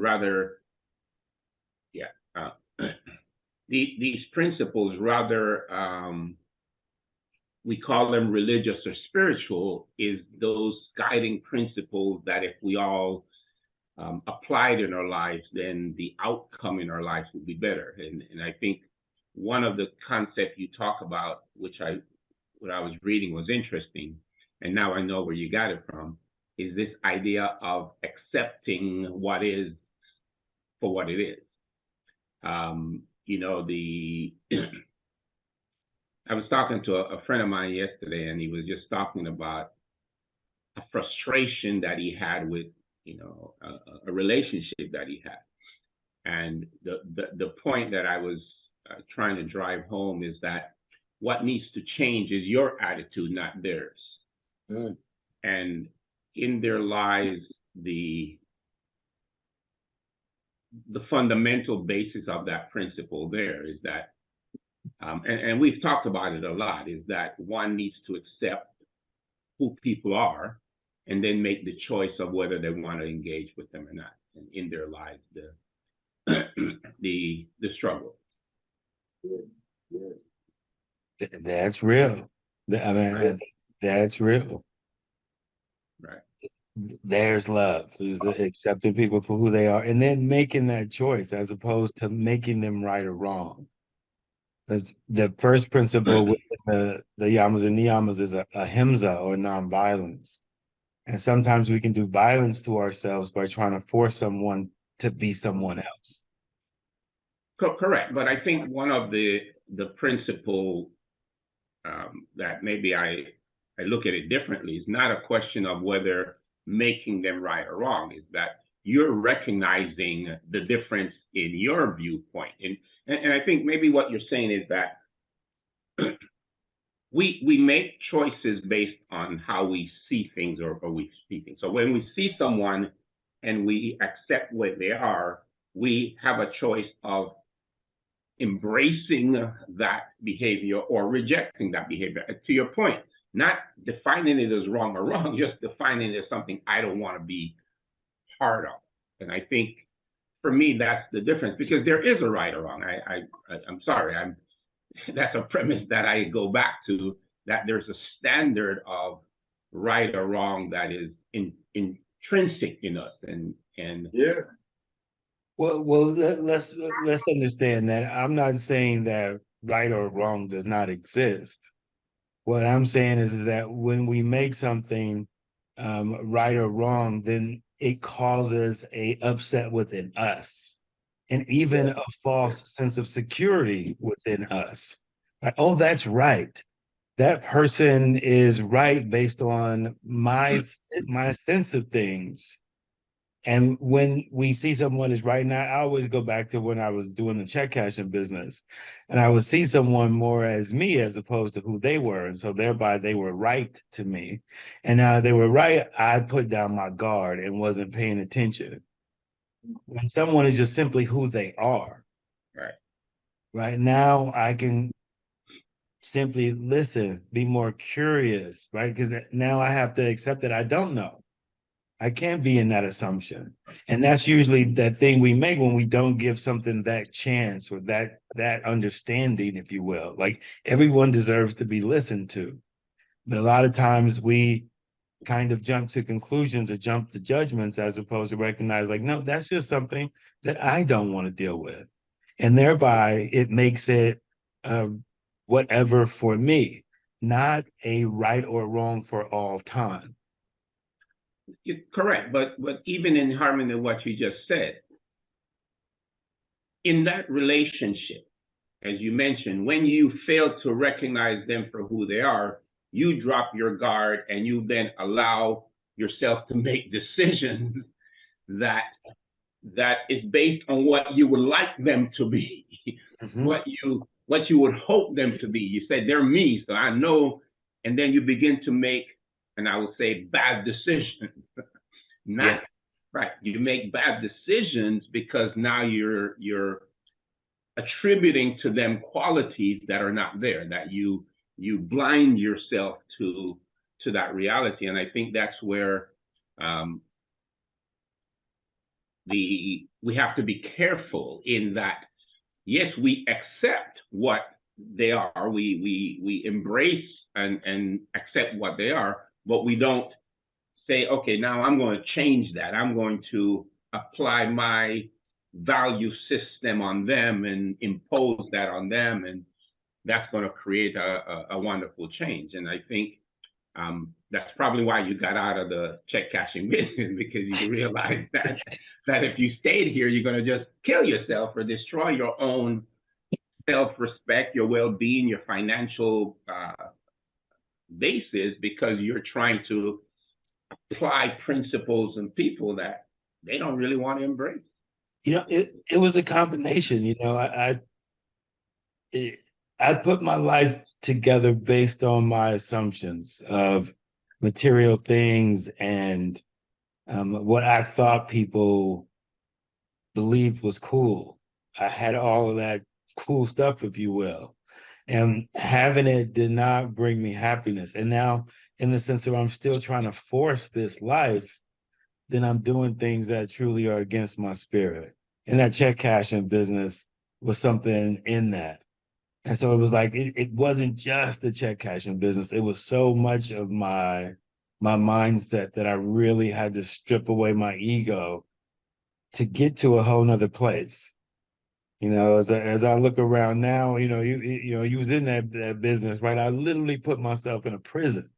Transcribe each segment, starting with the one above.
rather, yeah, these principles rather, we call them religious or spiritual, is those guiding principles that if we all applied in our lives, then the outcome in our lives would be better. And I think one of the concepts you talk about, what I was reading was interesting, and now I know where you got it from, is this idea of accepting what is for what it is. You know, I was talking to a friend of mine yesterday, and he was just talking about a frustration that he had with, you know, a relationship that he had. And the point that I was trying to drive home is that what needs to change is your attitude, not theirs. Mm. And in their lives, the fundamental basis of that principle there is that, and we've talked about it a lot, is that one needs to accept who people are and then make the choice of whether they want to engage with them or not, and in their lives, the struggle. That's real. I mean, that's real. Right. There's love, is accepting people for who they are, and then making that choice as opposed to making them right or wrong. That's the first principle within the yamas and niyamas is ahimsa, or nonviolence. And sometimes we can do violence to ourselves by trying to force someone to be someone else. Correct, but I think one of the principle that maybe I look at it differently is not a question of whether making them right or wrong, is that you're recognizing the difference in your viewpoint. And I think maybe what you're saying is that we make choices based on how we see things, or we see things. So when we see someone and we accept what they are, we have a choice of embracing that behavior or rejecting that behavior. To your point, not defining it as wrong or wrong, just defining it as something I don't want to be part of. And I think for me, that's the difference, because there is a right or wrong. I'm sorry, that's a premise that I go back to, that there's a standard of right or wrong that is intrinsic in us. And yeah. Well, let's understand that I'm not saying that right or wrong does not exist. What I'm saying is that when we make something right or wrong, then it causes a upset within us, and even a false sense of security within us. Like, oh, that's right. That person is right based on my sense of things. And when we see someone is right now, I always go back to when I was doing the check cashing business, and I would see someone more as me as opposed to who they were. And so thereby they were right to me. And now they were right, I put down my guard and wasn't paying attention. When someone is just simply who they are, right now I can simply listen, be more curious, right? Because now I have to accept that I don't know. I can't be in that assumption. And that's usually that thing we make when we don't give something that chance, or that understanding, if you will. Like, everyone deserves to be listened to. But a lot of times we kind of jump to conclusions or jump to judgments, as opposed to recognize, like, no, that's just something that I don't want to deal with. And thereby it makes it whatever for me, not a right or wrong for all time. Correct, but even in harmony with what you just said, in that relationship, as you mentioned, when you fail to recognize them for who they are, you drop your guard and you then allow yourself to make decisions that is based on what you would like them to be, what you would hope them to be. You said they're me, so I know, and then you begin to make, and I would say, bad decisions. Right. You make bad decisions because now you're attributing to them qualities that are not there, that you blind yourself to that reality. And I think that's where we have to be careful in that, yes, we accept what they are, we embrace and accept what they are, but we don't say, okay, now I'm going to change that. I'm going to apply my value system on them and impose that on them, and that's going to create a wonderful change. And I think that's probably why you got out of the check cashing business, because you realize that if you stayed here, you're going to just kill yourself or destroy your own self-respect, your well-being, your financial basis, because you're trying to apply principles and people that they don't really want to embrace. It was a combination. I put my life together based on my assumptions of material things and what I thought people believed was cool. I had all of that cool stuff, if you will. And having it did not bring me happiness. And now, in the sense that I'm still trying to force this life, then I'm doing things that truly are against my spirit. And that check cashing business was something in that. And so it was like, it wasn't just the check cashing business. It was so much of my mindset that I really had to strip away my ego to get to a whole nother place. As I look around now, you was in that business, right? I literally put myself in a prison,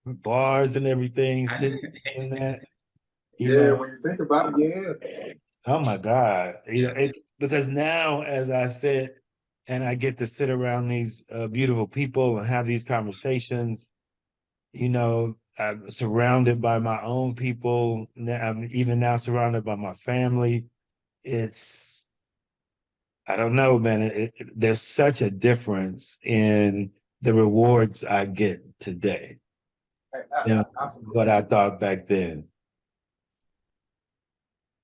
bars and everything, sitting in that. When you think about it, Oh my God. It's because now, as I said, and I get to sit around these beautiful people and have these conversations, I'm surrounded by my own people. I'm even now surrounded by my family. I don't know, man. There's such a difference in the rewards I get today. What I thought back then.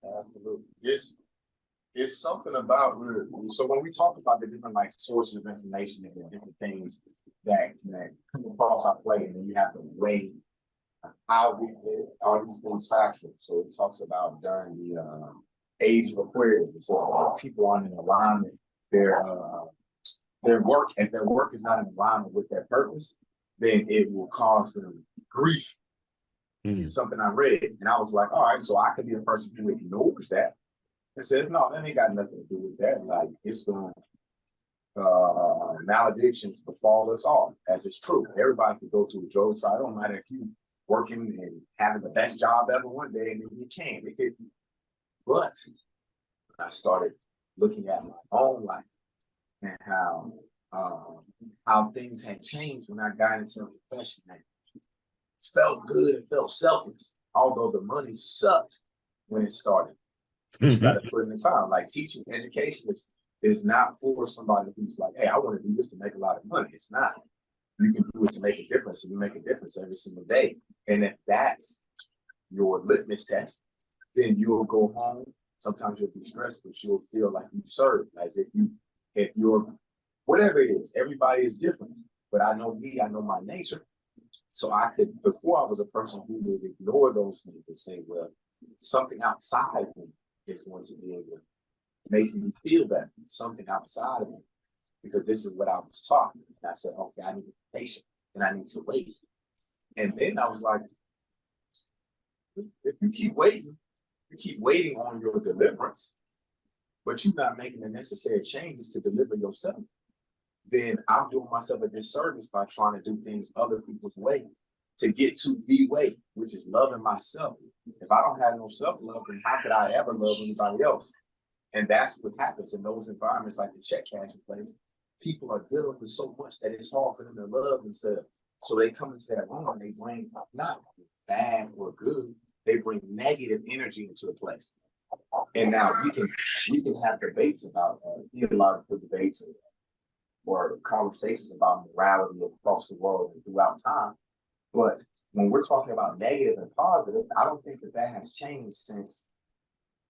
Absolutely. It's something about, so when we talk about the different like sources of information and the different things that come across our plate, and then you have to weigh how we did all these things factual. So it talks about during the age of Aquarius, it's people on an alignment, their work, if their work is not in alignment with their purpose, then it will cause them grief. Something I read, and I was like, all right, so I could be a person who ignores that and says, no, that ain't got nothing to do with that. Like, it's going maledictions befall us all, as it's true. Everybody can go through a drug trial. It don't matter if you working and having the best job ever one day, and then you can't. But I started looking at my own life and how things had changed when I got into a profession that felt good and felt selfless, although the money sucked when it started. You just got to put in the time. Like, teaching, education is not for somebody who's like, hey, I want to do this to make a lot of money. It's not. You can do it to make a difference, and you make a difference every single day. And if that's your litmus test, then you'll go home. Sometimes you'll be stressed, but you'll feel like you served, as if you're, whatever it is. Everybody is different, but I know me, I know my nature. So I could, before I was a person who would ignore those things and say, well, something outside of me is going to be able to make me feel better, something outside of me, because this is what I was taught. And I said, okay, I need to be patient and I need to wait. And then I was like, if you keep waiting on your deliverance, but you're not making the necessary changes to deliver yourself, then I'm doing myself a disservice by trying to do things other people's way to get to the way, which is loving myself. If I don't have no self-love, then how could I ever love anybody else? And that's what happens in those environments, like the check cashing place. People are dealing with so much that it's hard for them to love themselves. So they come into that room and they bring not bad or good, they bring negative energy into the place. And now we can have debates about theological debates or conversations about morality across the world and throughout time. But when we're talking about negative and positive, I don't think that has changed since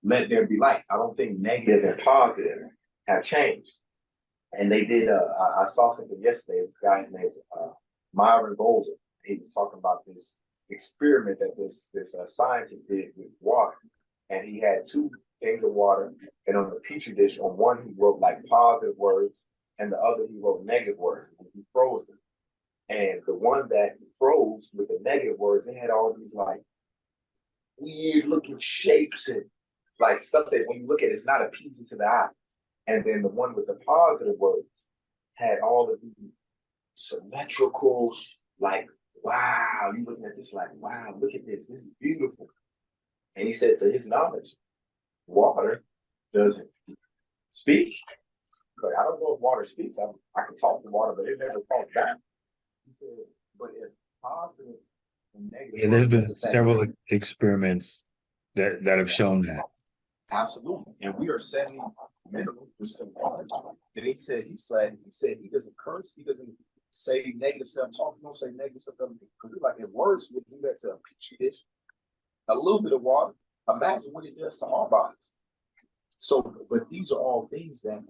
Let There Be Light. I don't think negative and positive have changed. And they did, I saw something yesterday, this guy's name is Myron Golden. He was talking about this experiment that this scientist did with water. and he had two things of water, and on the petri dish, on one he wrote like positive words, and the other he wrote negative words, and he froze them. And the one that he froze with the negative words, it had all these like weird looking shapes and like stuff that when you look at it, it's not appeasing to the eye. And then the one with the positive words had all of these symmetrical, like, wow, you looking at this like, wow, look at this is beautiful. And he said, to his knowledge, water doesn't speak. But I don't know if water speaks. I can talk to water, but it never talks back. He said, but if positive and negative. Yeah, there's been several experiments that have shown that. Absolutely. And we are setting minimum for some water. And he said he doesn't curse, he doesn't say negative self-talk, he don't say negative stuff. Because like if words would do that to a petri dish, a little bit of water, imagine what it does to our bodies. So, but these are all things that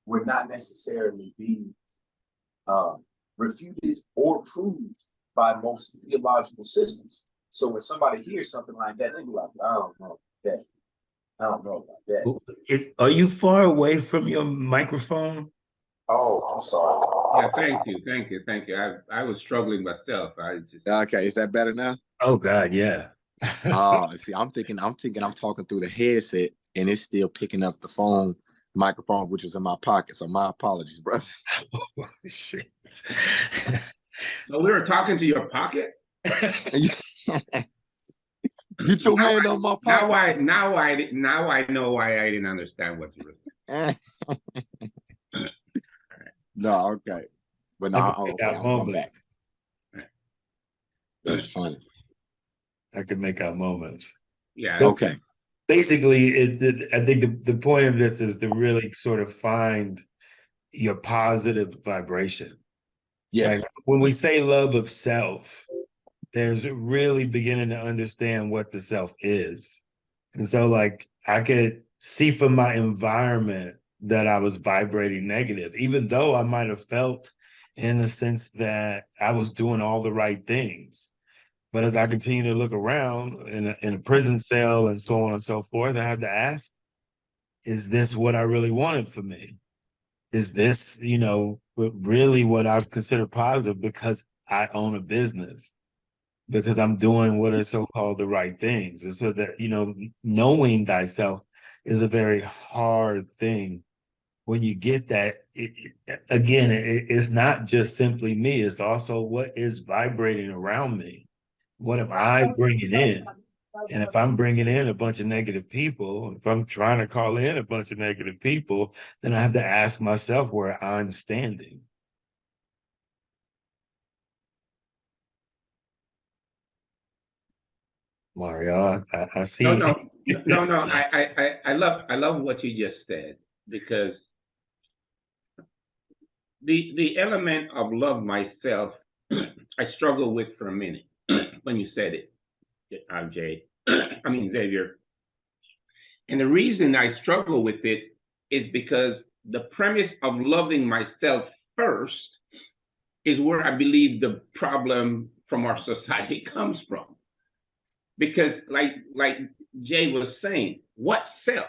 would not necessarily be refuted or proved by most theological systems. So when somebody hears something like that, they be like, I don't know that. I don't know about that. Are you far away from your microphone? Oh, I'm sorry. Yeah, thank you. I was struggling myself. Okay, is that better now? Oh God, yeah. Oh, see, I'm thinking I'm talking through the headset and it's still picking up the phone microphone, which is in my pocket. So my apologies, brother. Oh, shit. So we were talking to your pocket? Get your hand on my pocket. Now I know why I didn't understand what you were saying. No, okay. But now I'm back. That's funny. I can make out moments. Yeah. Okay. Basically, I think the point of this is to really sort of find your positive vibration. Yes. Like when we say love of self, there's really beginning to understand what the self is. And so like I could see from my environment that I was vibrating negative, even though I might have felt in the sense that I was doing all the right things. But as I continue to look around in a prison cell and so on and so forth, I had to ask, is this what I really wanted for me? Is this, really what I consider positive because I own a business, because I'm doing what are so-called the right things? And so that, knowing thyself is a very hard thing. When you get that, it's not just simply me, it's also what is vibrating around me. What am I bringing in? And if I'm bringing in a bunch of negative people, if I'm trying to call in a bunch of negative people, then I have to ask myself where I'm standing. Mario, I see. No. I love what you just said, because the element of love myself, I struggle with for a minute when you said it, Xavier. And the reason I struggle with it is because the premise of loving myself first is where I believe the problem from our society comes from. Because like Jay was saying, what self?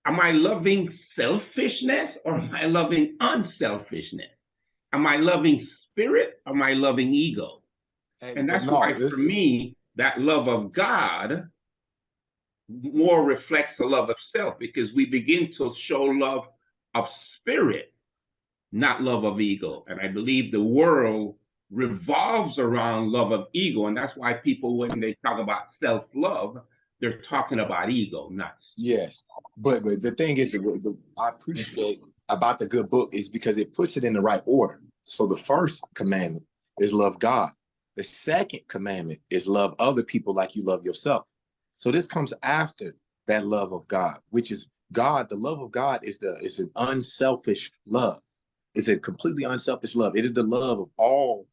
Am I loving selfishness or am I loving unselfishness? Am I loving spirit or am I loving ego? And that's why for me, that love of God more reflects the love of self, because we begin to show love of spirit, not love of ego. And I believe the world revolves around love of ego. And that's why people, when they talk about self-love, they're talking about ego, not. Yes. But the thing is, I appreciate about the good book is because it puts it in the right order. So the first commandment is love God. The second commandment is love other people like you love yourself. So this comes after that love of God, which is God. The love of God is an unselfish love. It's a completely unselfish love. It is the love of all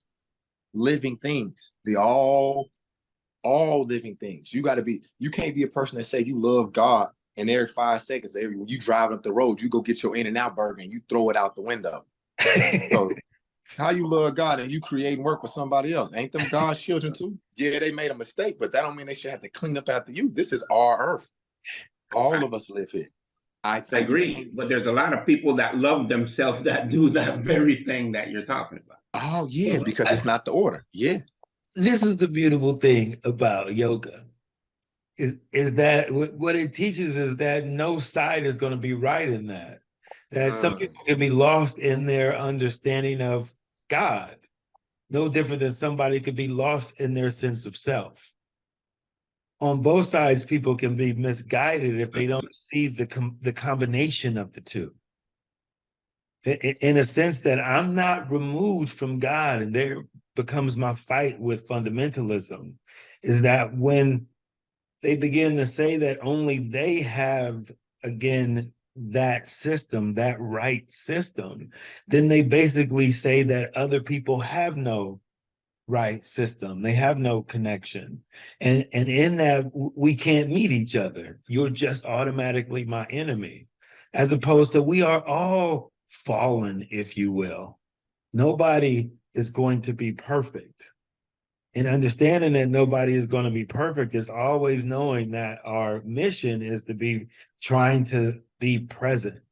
living things, all living things. You can't be a person that say you love God and every 5 seconds, when you drive up the road, you go get your In-N-Out burger and you throw it out the window. So How you love God and you create and work with somebody else? Ain't them God's children too? Yeah, they made a mistake, but that don't mean they should have to clean up after you. This is our earth. All of us live here. I I say you agree, can't. but there's a lot of people that love themselves that do that very thing that you're talking about. Oh yeah, because it's not the order. Yeah. This is the beautiful thing about yoga is that what it teaches is that no side is going to be right in that. That some Mm. people can be lost in their understanding of God, no different than somebody could be lost in their sense of self. On both sides, people can be misguided if they don't see the combination of the two. In a sense that I'm not removed from God, and there becomes my fight with fundamentalism, is that when they begin to say that only they have, again, that system, that right system, then they basically say that other people have no right system. They have no connection. And in that, we can't meet each other. You're just automatically my enemy. As opposed to we are all fallen, if you will. Nobody is going to be perfect. And understanding that nobody is going to be perfect is always knowing that our mission is to be trying to be present,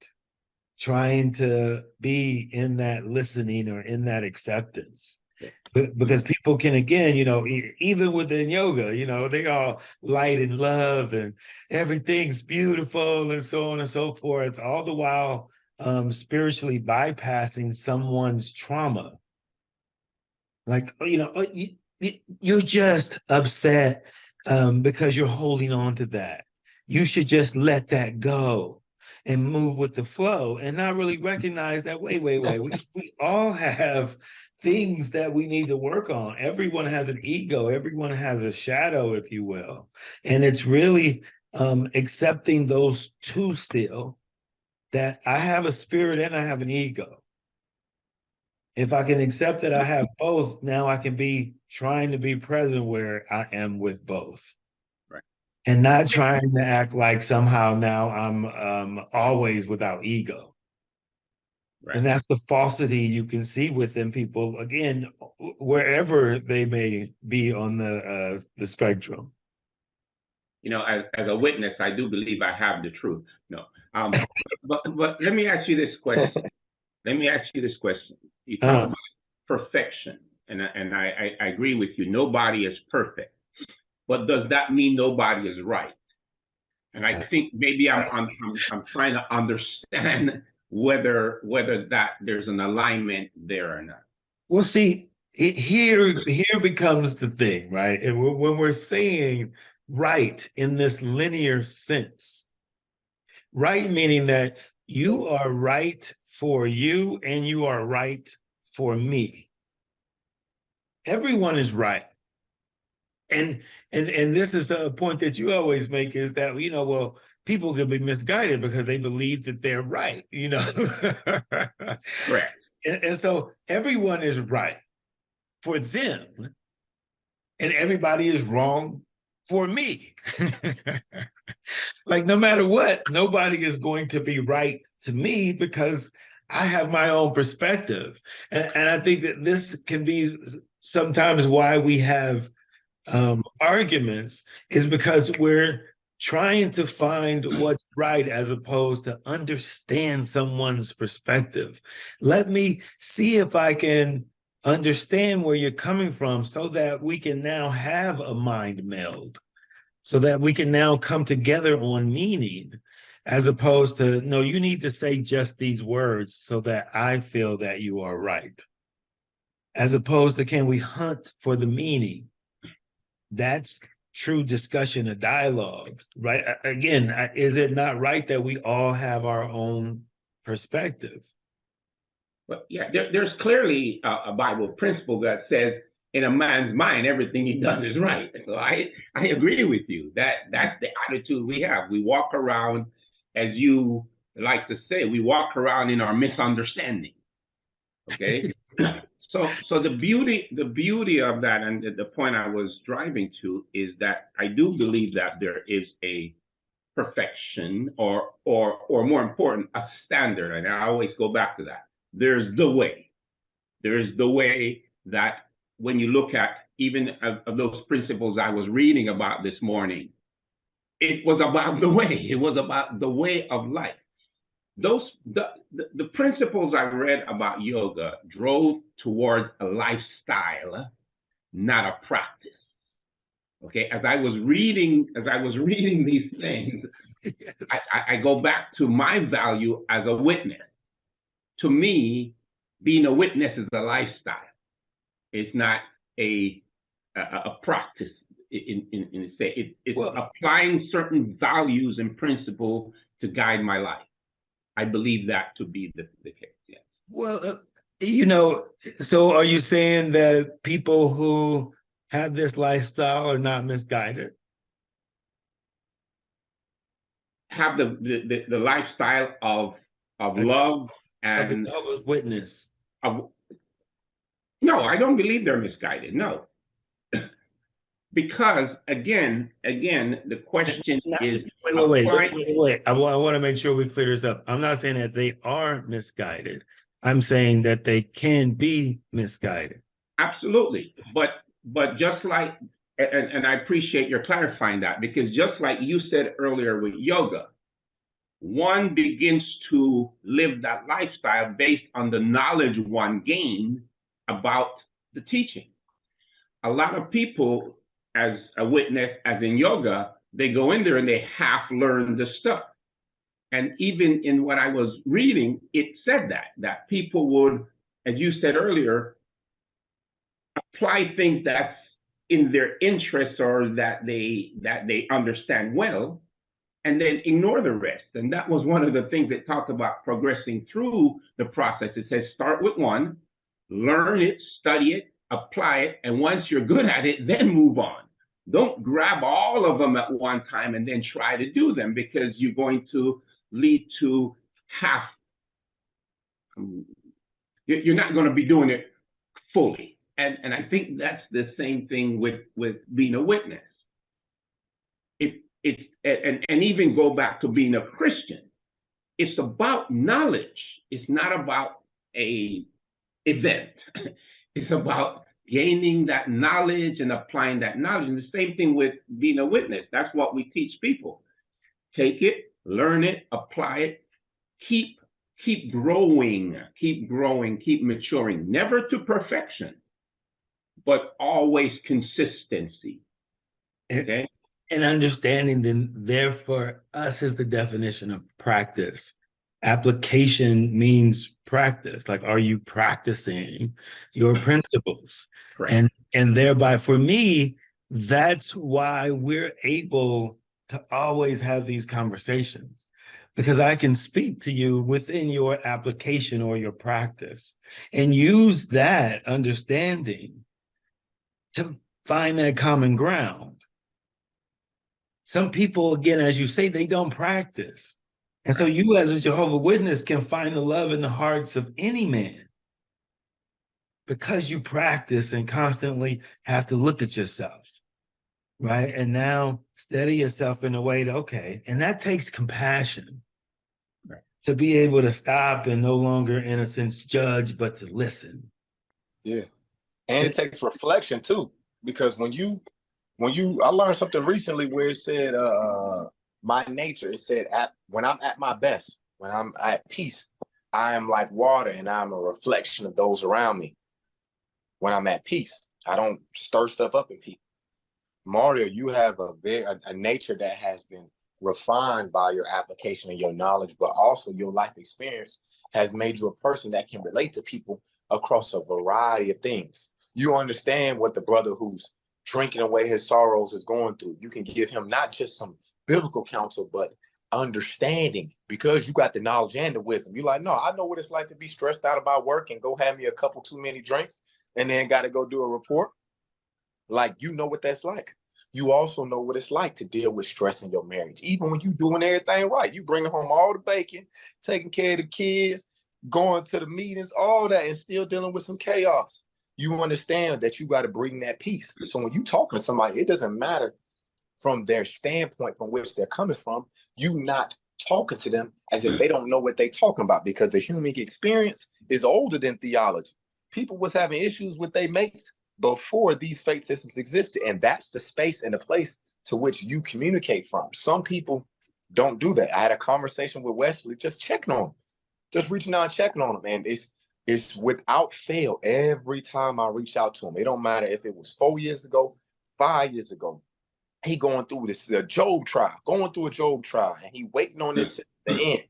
trying to be in that listening or in that acceptance. Because people can, again, even within yoga, they all light and love and everything's beautiful and so on and so forth, all the while spiritually bypassing someone's trauma. Like, you're just upset because you're holding on to that. You should just let that go and move with the flow and not really recognize that, wait. We all have things that we need to work on. Everyone has an ego. Everyone has a shadow, if you will. And it's really accepting those two still, that I have a spirit and I have an ego. If I can accept that I have both, now I can be trying to be present where I am with both. Right. And not trying to act like somehow now I'm always without ego. Right. And that's the falsity you can see within people, again, wherever they may be on the spectrum. As a witness, I do believe I have the truth. No, but let me ask you this question. You talk about perfection, and I agree with you. Nobody is perfect, but does that mean nobody is right? And I think maybe I'm trying to understand whether that there's an alignment there or not. Well, see, here becomes the thing, right? And when we're saying right in this linear sense, right meaning that you are right for you and you are right for me. Everyone is right. And this is a point that you always make, is that, well, people can be misguided because they believe that they're right, Correct. And so everyone is right for them, and everybody is wrong for me. Like, no matter what, nobody is going to be right to me because I have my own perspective. And I think that this can be sometimes why we have arguments, is because we're trying to find what's right as opposed to understand someone's perspective. Let me see if I can understand where you're coming from so that we can now have a mind meld, so that we can now come together on meaning, as opposed to, no, you need to say just these words so that I feel that you are right. As opposed to, can we hunt for the meaning? That's true discussion, a dialogue, right? Again, is it not right that we all have our own perspective? But yeah, there's clearly a Bible principle that says, in a man's mind, everything he does is right. So I agree with you. That's the attitude we have. We walk around, as you like to say, we walk around in our misunderstanding. Okay. So the beauty of that, and the point I was driving to, is that I do believe that there is a perfection, or more important, a standard. And I always go back to that. There's the way. There's the way that when you look at even of those principles I was reading about this morning, it was about the way. It was about the way of life. The principles I read about yoga drove towards a lifestyle, not a practice. Okay, as I was reading these things, Yes. I go back to my value as a witness. To me, being a witness is a lifestyle. It's not a practice. It's Well- applying certain values and principles to guide my life. I believe that to be the case. Yeah. Well, so are you saying that people who have this lifestyle are not misguided? Have the lifestyle of love Of the and Jehovah's Witness? no, I don't believe they're misguided. No, because again, the question is Wait. I want to make sure we clear this up. I'm not saying that they are misguided. I'm saying that they can be misguided. absolutely, but just like, and I appreciate your clarifying that, because just like you said earlier with yoga, one begins to live that lifestyle based on the knowledge one gained about the teaching. A lot of people, as a witness, as in yoga, they go in there and they half learn the stuff. And even in what I was reading, it said that people would, as you said earlier, apply things that's in their interest or that they understand well, and then ignore the rest. And that was one of the things that talked about progressing through the process. It says start with one, learn it, study it, apply it, and once you're good at it, then move on. Don't grab all of them at one time and then try to do them, because you're going to lead to half. You're not going to be doing it fully. And I think that's the same thing with being a witness. And even go back to being a Christian. It's about knowledge. It's not about a event. It's about gaining that knowledge and applying that knowledge. And the same thing with being a witness. That's what we teach people. Take it, learn it, apply it, keep growing, keep maturing, never to perfection, but always consistency. Okay? And understanding then, therefore, us is the definition of practice. Application means practice. Like, are you practicing your principles? Correct. And thereby, for me, that's why we're able to always have these conversations, because I can speak to you within your application or your practice and use that understanding to find that common ground. Some people, again, as you say, they don't practice. And so you as a Jehovah's Witness can find the love in the hearts of any man because you practice and constantly have to look at yourself, right? And now steady yourself in a way to, okay, and that takes compassion, right, to be able to stop and no longer, in a sense, judge, but to listen. Yeah. And it takes reflection too, because when you, I learned something recently where it said, my nature, it said, when I'm at my best, when I'm at peace, I am like water and I'm a reflection of those around me. When I'm at peace, I don't stir stuff up in people. Mario, you have a nature that has been refined by your application and your knowledge, but also your life experience has made you a person that can relate to people across a variety of things. You understand what the brother who's drinking away his sorrows is going through. You can give him not just some biblical counsel, but understanding, because you got the knowledge and the wisdom. You're like, no, I know what it's like to be stressed out about work and go have me a couple too many drinks and then got to go do a report. Like, you know what that's like. You also know what it's like to deal with stress in your marriage. Even when you doing everything right, you bringing home all the bacon, taking care of the kids, going to the meetings, all that, and still dealing with some chaos. You understand that you got to bring that peace. So when you talking to somebody, it doesn't matter from their standpoint from which they're coming from. You not talking to them as if they don't know what they're talking about, because the human experience is older than theology. people was having issues with their mates before these faith systems existed. And that's the space and the place to which you communicate from. Some people don't do that. I had a conversation with Wesley, just checking on him, just reaching out and checking on him. And it's without fail, every time I reach out to him, it don't matter if it was 4 years ago, 5 years ago, he going through this Job trial, and he waiting on this at the end.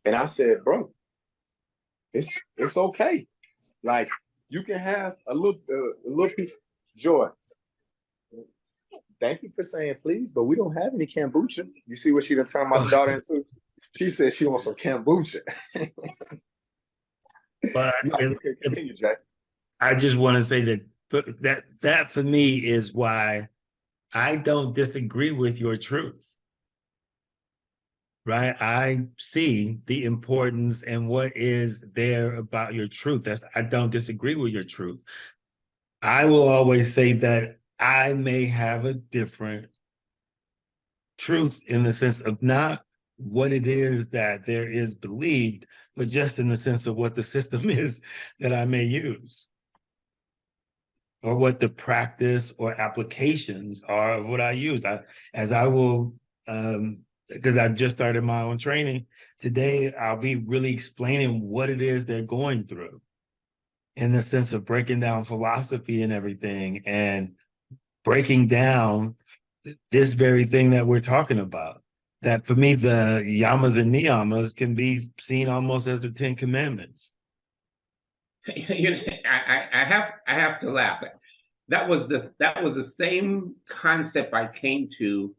And I said, bro, it's okay. Like, you can have a little piece. Joy, thank you for saying please, but we don't have any kombucha. You see what she done turned my daughter into? She said she wants some kombucha. But Continue, Jay. I just want to say that for me is why I don't disagree with your truth. Right? I see the importance and what is there about your truth. I don't disagree with your truth. I will always say that I may have a different truth in the sense of not what it is that there is believed, but just in the sense of what the system is that I may use, or what the practice or applications are of what I use. Because I've just started my own training today, I'll be really explaining what it is they're going through in the sense of breaking down philosophy and everything, and breaking down this very thing that we're talking about. That for me, the yamas and niyamas can be seen almost as the 10 Commandments. You know, I have to laugh. That was the same concept I came to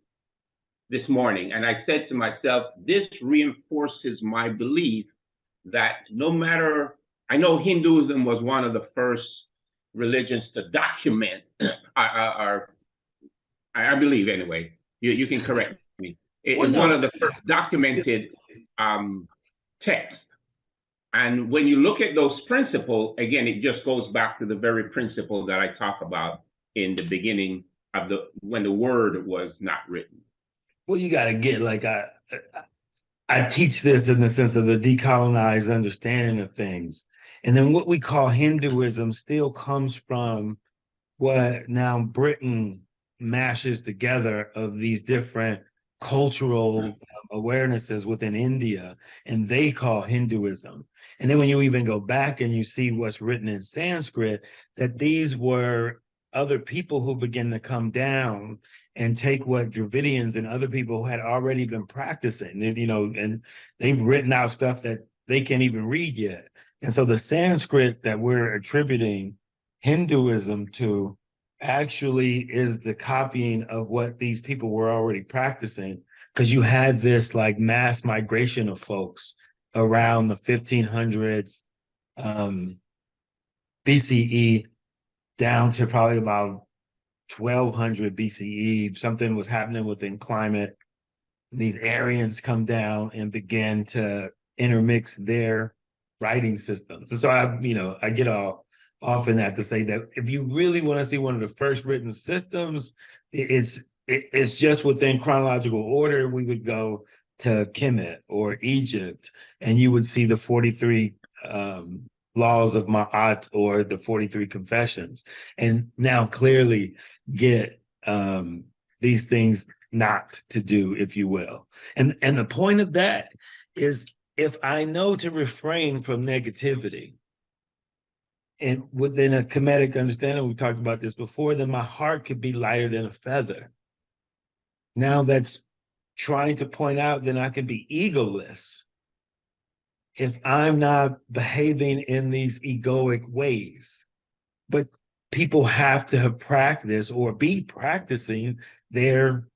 this morning, and I said to myself, this reinforces my belief that no matter, I know Hinduism was one of the first religions to document, I believe anyway, you can correct me. It was one of the first documented texts. And when you look at those principles, again, it just goes back to the very principle that I talk about in the beginning of when the word was not written. Well, you got to get, like, I teach this in the sense of the decolonized understanding of things. And then what we call Hinduism still comes from what now Britain mashes together of these different cultural awarenesses within India, and they call Hinduism. And then when you even go back and you see what's written in Sanskrit, that these were other people who begin to come down and take what Dravidians and other people had already been practicing, and, and they've written out stuff that they can't even read yet. And so the Sanskrit that we're attributing Hinduism to actually is the copying of what these people were already practicing, because you had this like mass migration of folks around the 1500s BCE down to probably about 1200 BCE. Something was happening within climate. These Aryans come down and begin to intermix their writing systems. And so I get all off in that to say that if you really want to see one of the first written systems, it's just within chronological order. We would go to Kemet or Egypt, and you would see the 43 laws of Ma'at or the 43 confessions, and now clearly get these things not to do, if you will. And the point of that is, if I know to refrain from negativity, and within a Kemetic understanding, we talked about this before, then my heart could be lighter than a feather. Now that's trying to point out that I can be egoless if I'm not behaving in these egoic ways. But people have to have practiced or be practicing their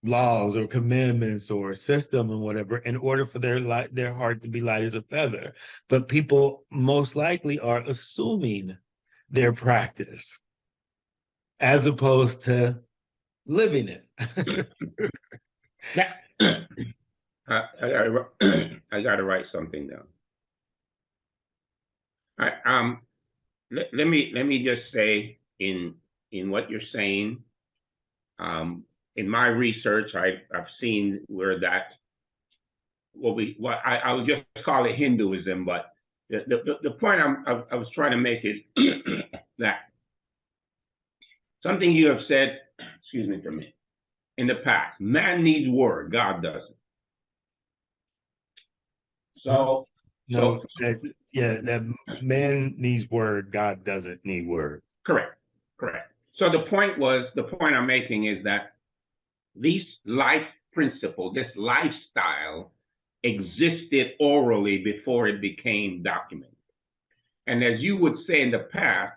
laws or commandments or system and whatever in order for their heart to be light as a feather. But people most likely are assuming their practice as opposed to living it. I got to write something down. All right, let me just say in what you're saying, in my research, I've seen where that I would just call it Hinduism, but the point I was trying to make is that something you have said, excuse me for a minute, in the past, man needs word, God doesn't. So, No, that man needs word, God doesn't need word. correct. So the point I'm making is that these life principles, this lifestyle existed orally before it became documented. And as you would say in the past,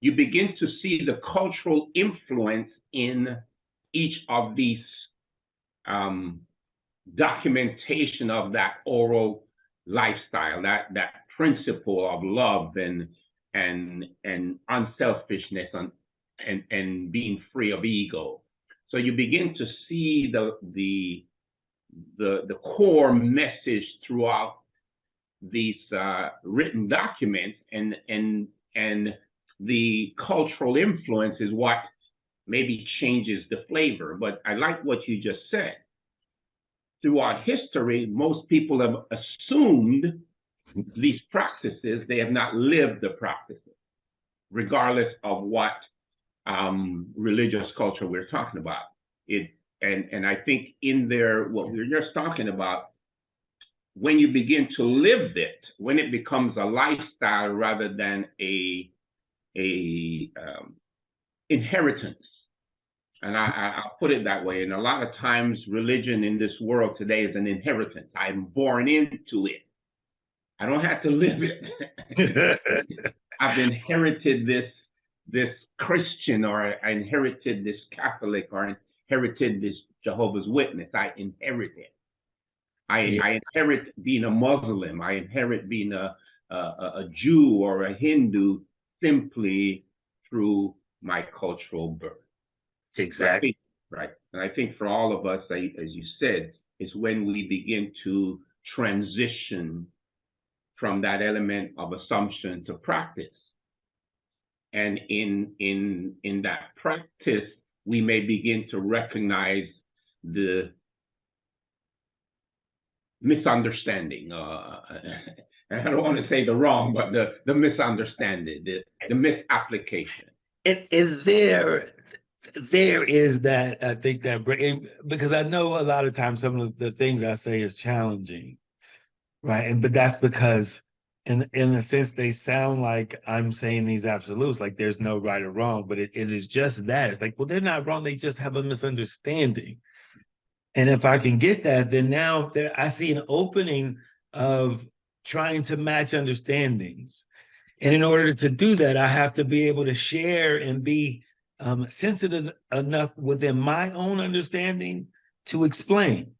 you begin to see the cultural influence in each of these documentation of that oral lifestyle, that principle of love and unselfishness and being free of ego. So you begin to see the core message throughout these written documents, and the cultural influence is what maybe changes the flavor. But I like what you just said. Throughout history, most people have assumed these practices. They have not lived the practices, regardless of what religious culture we're talking about. And I think in there, what we're just talking about, when you begin to live it, when it becomes a lifestyle rather than a inheritance, and I'll put it that way. And a lot of times, religion in this world today is an inheritance. I'm born into it. I don't have to live it. I've inherited this Christian, or I inherited this Catholic, or inherited this Jehovah's Witness. I inherit it. I inherit being a Muslim. I inherit being a Jew or a Hindu simply through my cultural birth. Exactly. Right. And I think for all of us, as you said, is when we begin to transition from that element of assumption to practice. And in that practice, we may begin to recognize the misunderstanding. I don't want to say the wrong, but the misunderstanding, the misapplication. And there is that, I think that, because I know a lot of times some of the things I say is challenging, right? But that's because in a sense, they sound like I'm saying these absolutes, like there's no right or wrong, but it is just that. It's like, well, they're not wrong. They just have a misunderstanding. And if I can get that, then now I see an opening of trying to match understandings. And in order to do that, I have to be able to share and be sensitive enough within my own understanding to explain.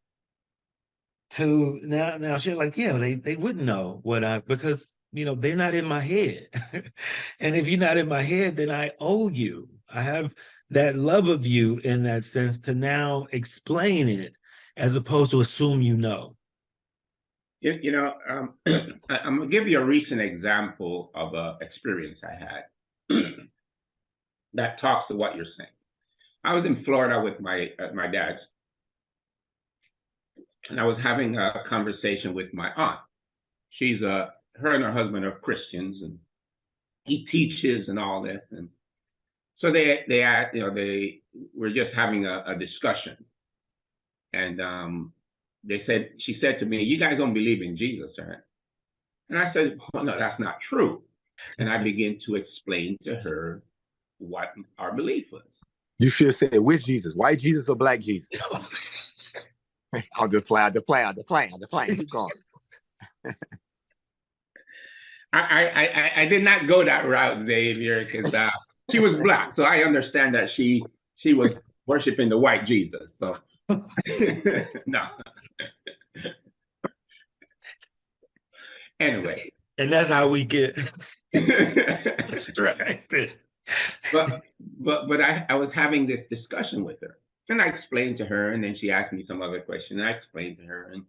To now share, like, yeah, they wouldn't know because they're not in my head. And if you're not in my head, then I owe you. I have that love of you in that sense to now explain it as opposed to assume you know. I'm gonna give you a recent example of an experience I had that talks to what you're saying. I was in Florida with my dad's, and I was having a conversation with my aunt. Her and her husband are Christians, and he teaches and all this, and so they were just having a discussion, and she said to me, "You guys don't believe in Jesus, right?" And I said, "Oh, no, that's not true." And I began to explain to her what our belief was. You should have said, which Jesus? White Jesus or black Jesus? I'll just play. Keep going. I did not go that route, Xavier, because she was black, so I understand that she was worshiping the white Jesus. So no. Anyway. And that's how we get distracted. But I was having this discussion with her, and I explained to her, and then she asked me some other question, and I explained to her, and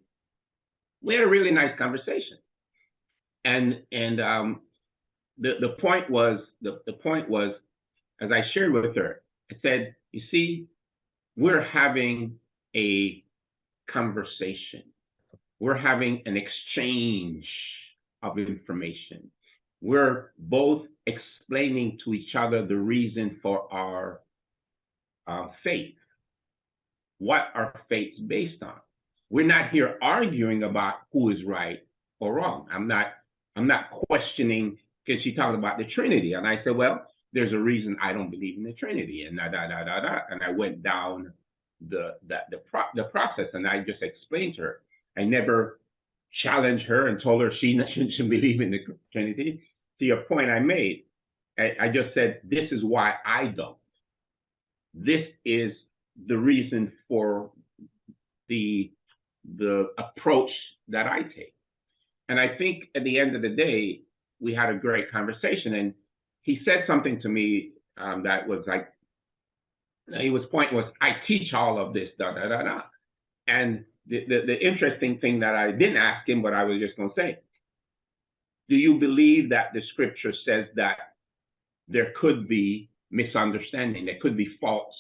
we had a really nice conversation. And the point was, as I shared with her, I said, you see, we're having a conversation. We're having an exchange of information. We're both explaining to each other the reason for our faith, what our faith's based on. We're not here arguing about who is right or wrong. I'm not questioning, because she talked about the Trinity, and I said, well, there's a reason I don't believe in the Trinity, and and I went down the process, and I just explained to her. I never challenged her and told her she shouldn't believe in the Trinity. To your point I made, I just said, this is why I don't. This is the reason for the approach that I take. And I think at the end of the day, we had a great conversation, and he said something to me that was like, his point was, I teach all of this, And the interesting thing that I didn't ask him, but I was just going to say, do you believe that the scripture says that there could be misunderstanding, there could be false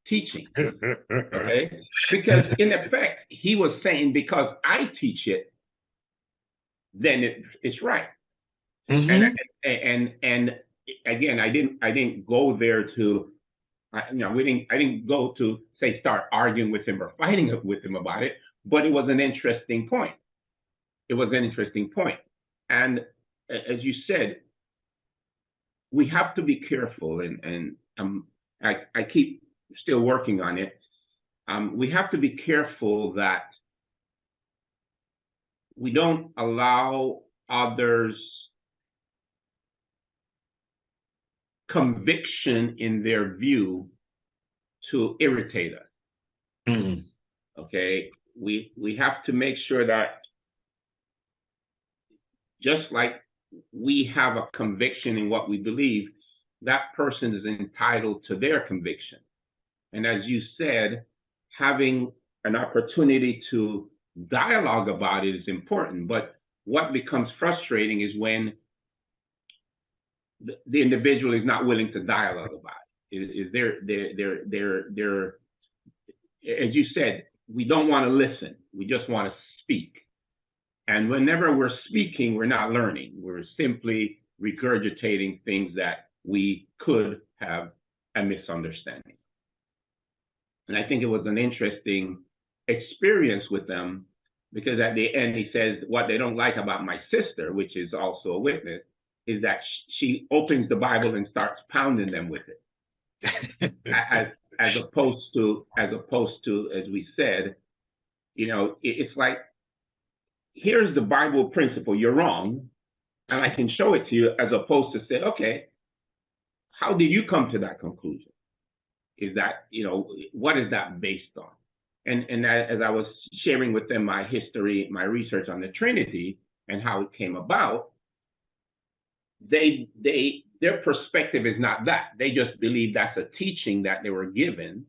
teaching? Okay? Because in effect, he was saying, because I teach it, then it's right. Mhm. And again, I didn't go there to, I didn't go to say start arguing with him or fighting with him about it, but it was an interesting point. It was an interesting point. And as you said, we have to be careful, and I keep still working on it. We have to be careful that we don't allow others' conviction in their view to irritate us. Mhm. Okay, we have to make sure that, just like we have a conviction in what we believe, that person is entitled to their conviction. And as you said, having an opportunity to dialogue about it is important. But what becomes frustrating is when the individual is not willing to dialogue about it. Is they're, as you said, we don't want to listen. We just want to speak. And whenever we're speaking, we're not learning. We're simply regurgitating things that we could have a misunderstanding. And I think it was an interesting experience with them, because at the end he says, what they don't like about my sister, which is also a witness, is that she opens the Bible and starts pounding them with it. as opposed to, as we said, it's like, here's the Bible principle, you're wrong, and I can show it to you, as opposed to say, okay, how did you come to that conclusion? Is that, what is that based on? And as I was sharing with them my history, my research on the Trinity and how it came about, their perspective is not that. They just believe that's a teaching that they were given.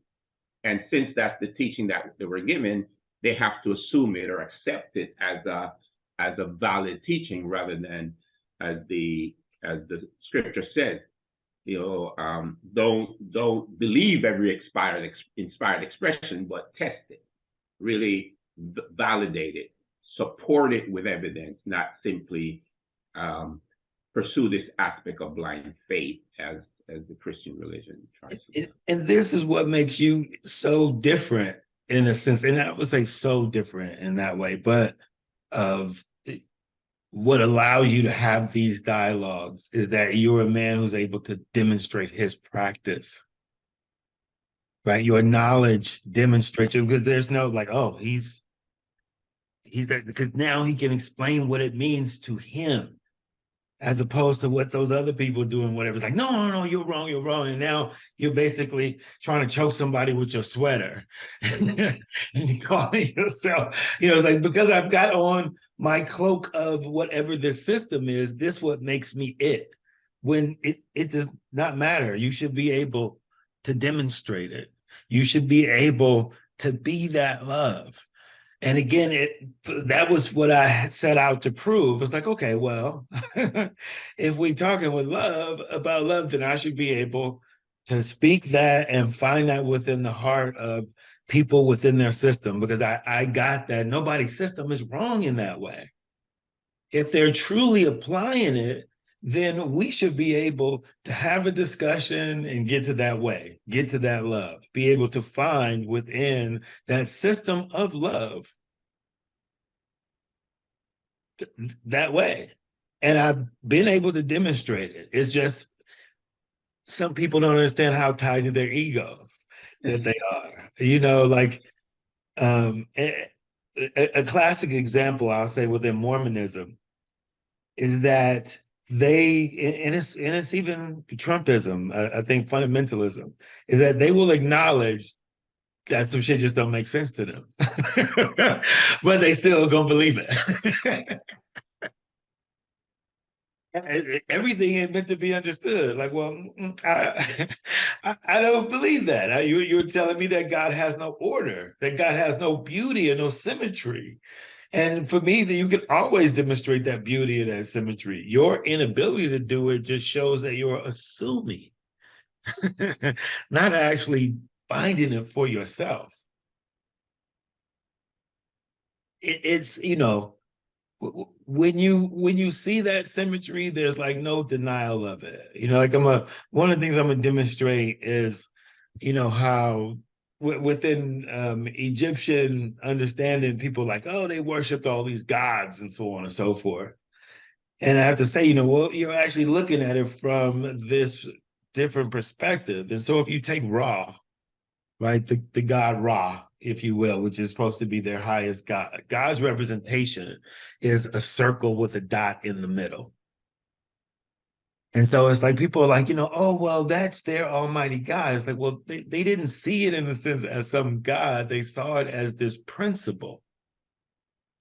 And since that's the teaching that they were given, they have to assume it or accept it as a valid teaching, rather than as the scripture says, don't believe every inspired expression, but test it, really validate it, support it with evidence, not simply pursue this aspect of blind faith as the Christian religion tries to do. And this is what makes you so different, in a sense, and I would say so different in that way, but of what allows you to have these dialogues is that you're a man who's able to demonstrate his practice, right? Your knowledge demonstrates it, because there's no like, oh, he's that, because now he can explain what it means to him, as opposed to what those other people doing, whatever. It's like, no, you're wrong. And now you're basically trying to choke somebody with your sweater and you calling yourself, it's like, because I've got on my cloak of whatever this system is, this what makes me it. When it does not matter. You should be able to demonstrate it. You should be able to be that love. And again, that was what I set out to prove. It's like, okay, well, if we're talking about love, then I should be able to speak that and find that within the heart of people within their system, because I got that nobody's system is wrong in that way. if they're truly applying it, then we should be able to have a discussion and get to that way, get to that love, be able to find within that system of love that way. And I've been able to demonstrate it. It's just some people don't understand how tied to their egos that they are. Like a classic example I'll say within Mormonism is that and it's even Trumpism, I think fundamentalism, is that they will acknowledge that some shit just don't make sense to them, but they still gonna believe it. Everything ain't meant to be understood. Like, well, I don't believe that. You're telling me that God has no order, that God has no beauty and no symmetry. And for me, that you can always demonstrate that beauty and that symmetry. Your inability to do it just shows that you're assuming, not actually finding it for yourself. It's when you see that symmetry, there's like no denial of it. Like one of the things I'm gonna demonstrate is, how within Egyptian understanding, people like, oh, they worshiped all these gods and so on and so forth. And I have to say, well, you're actually looking at it from this different perspective. And so if you take Ra, right, the god Ra, if you will, which is supposed to be their highest god, God's representation is a circle with a dot in the middle. And so it's like people are like, oh, well, that's their almighty God. It's like, well, they didn't see it in a sense as some God. They saw it as this principle.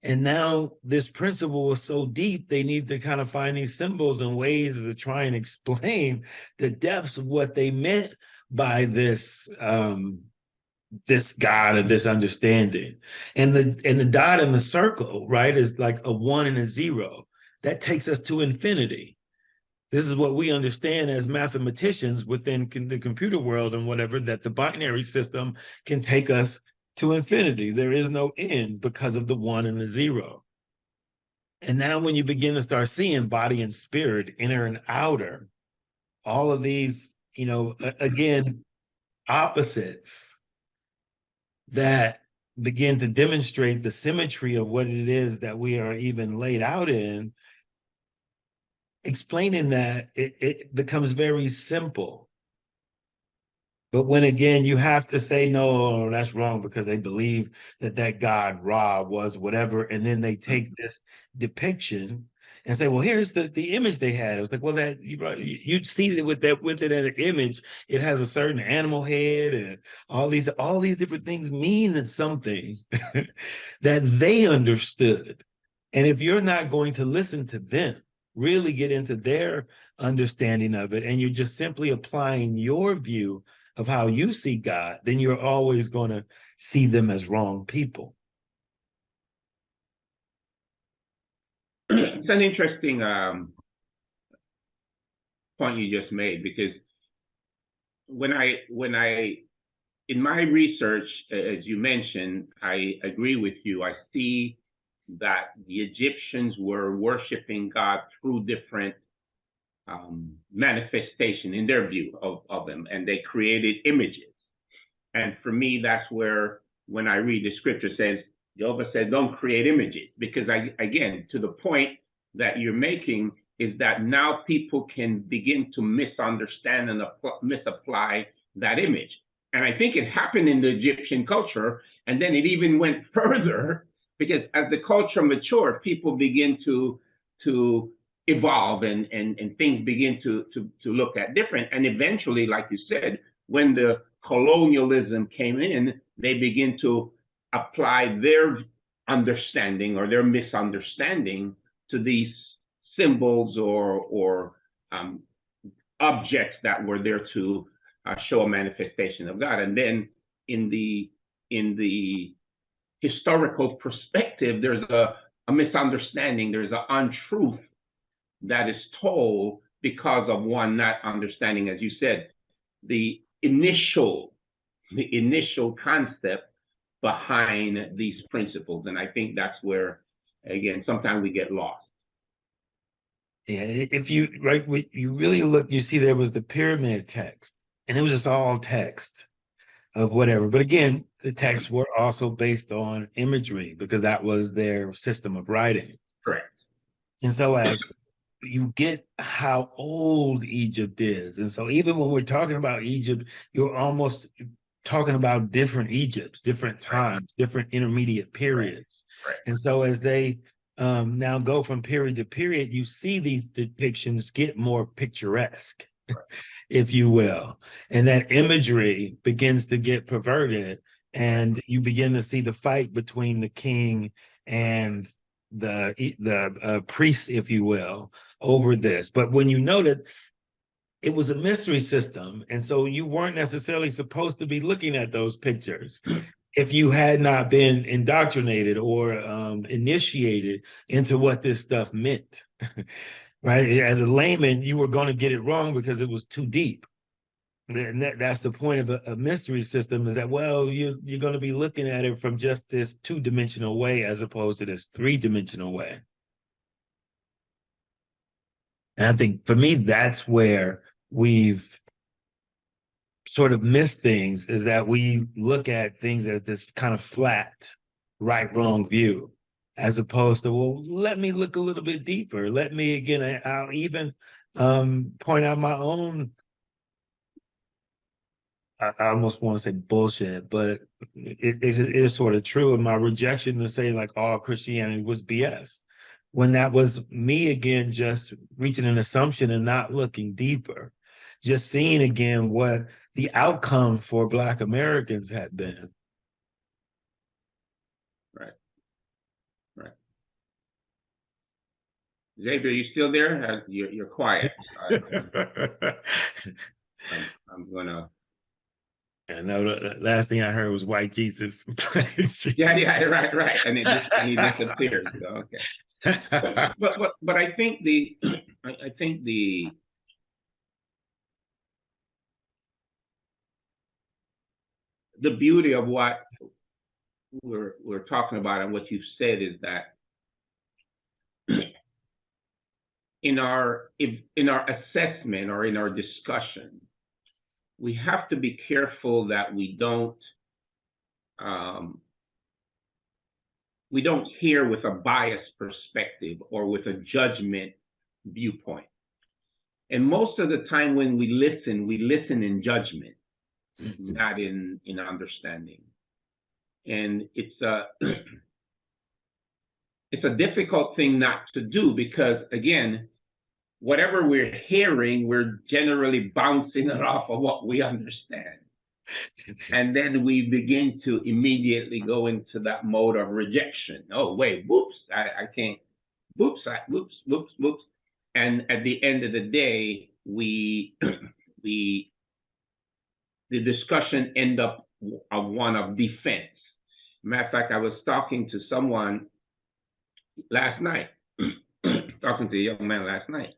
And now this principle was so deep, they need to kind of find these symbols and ways to try and explain the depths of what they meant by this this God or this understanding. And the dot in the circle, right, is like a 1 and a 0. That takes us to infinity. This is what we understand as mathematicians within the computer world and whatever, that the binary system can take us to infinity. There is no end because of the 1 and the 0. And now when you begin to start seeing body and spirit, inner and outer, all of these, again, opposites that begin to demonstrate the symmetry of what it is that we are even laid out in, explaining that it becomes very simple. But when again, you have to say, no, that's wrong because they believe that God Ra was whatever. And then they take this depiction and say, well, here's the image they had. It was like, well, that you'd see that within that image, it has a certain animal head and all these different things mean something that they understood. And if you're not going to listen to them, really get into their understanding of it, and you're just simply applying your view of how you see God, then you're always going to see them as wrong people. It's an interesting point you just made, because when I in my research, as you mentioned, I agree with you. I see that the Egyptians were worshiping God through different manifestation in their view of them, and they created images. And for me, that's where, when I read the scripture, says, Jehovah said, don't create images, because again, to the point that you're making, is that now people can begin to misunderstand and misapply that image. And I think it happened in the Egyptian culture, and then it even went further, because as the culture matured, people begin to evolve, and things begin to look at different. And eventually, like you said, when the colonialism came in, they begin to apply their understanding or their misunderstanding to these symbols or objects that were there to show a manifestation of God. And then in the historical perspective, there's a misunderstanding, there's an untruth that is told because of one not understanding, as you said, the initial concept behind these principles. And I think that's where, again, sometimes we get lost. Yeah, if you you really look, you see there was the pyramid text, and it was just all text of whatever. But again, the texts were also based on imagery because that was their system of writing. Correct. And so as you get how old Egypt is, and so even when we're talking about Egypt, you're almost talking about different Egypts, different times, different intermediate periods. Right. And so as they now go from period to period, you see these depictions get more picturesque, if you will. And that imagery begins to get perverted, and you begin to see the fight between the king and the priests, if you will, over this. But when you know that it was a mystery system, and so you weren't necessarily supposed to be looking at those pictures if you had not been indoctrinated or initiated into what this stuff meant. Right? As a layman, you were going to get it wrong because it was too deep. And that's the point of a mystery system, is that, well, you're going to be looking at it from just this two-dimensional way as opposed to this three-dimensional way. And I think for me, that's where we've sort of missed things, is that we look at things as this kind of flat, right, wrong view, as opposed to, well, let me look a little bit deeper. Let me, again, I'll even point out my own, I almost want to say bullshit, but it is sort of true in my rejection to say like all Christianity was BS. When that was me, again, just reaching an assumption and not looking deeper, just seeing again what the outcome for Black Americans had been. Right. Right. Xavier, you still there? You're quiet. I'm gonna. I know the last thing I heard was white Jesus. Yeah, right. And he disappeared. So, okay. But I think I think the beauty of what we're talking about and what you've said is that in our assessment or in our discussion, we have to be careful that we don't hear with a biased perspective or with a judgment viewpoint. And most of the time when we listen in judgment, not in understanding. And it's a difficult thing not to do because, again, whatever we're hearing, we're generally bouncing it off of what we understand. And then we begin to immediately go into that mode of rejection. Oh, wait, whoops, I can't, whoops. And at the end of the day, the discussion end up one of defense. Matter of fact, I was talking to someone last night, talking to a young man last night,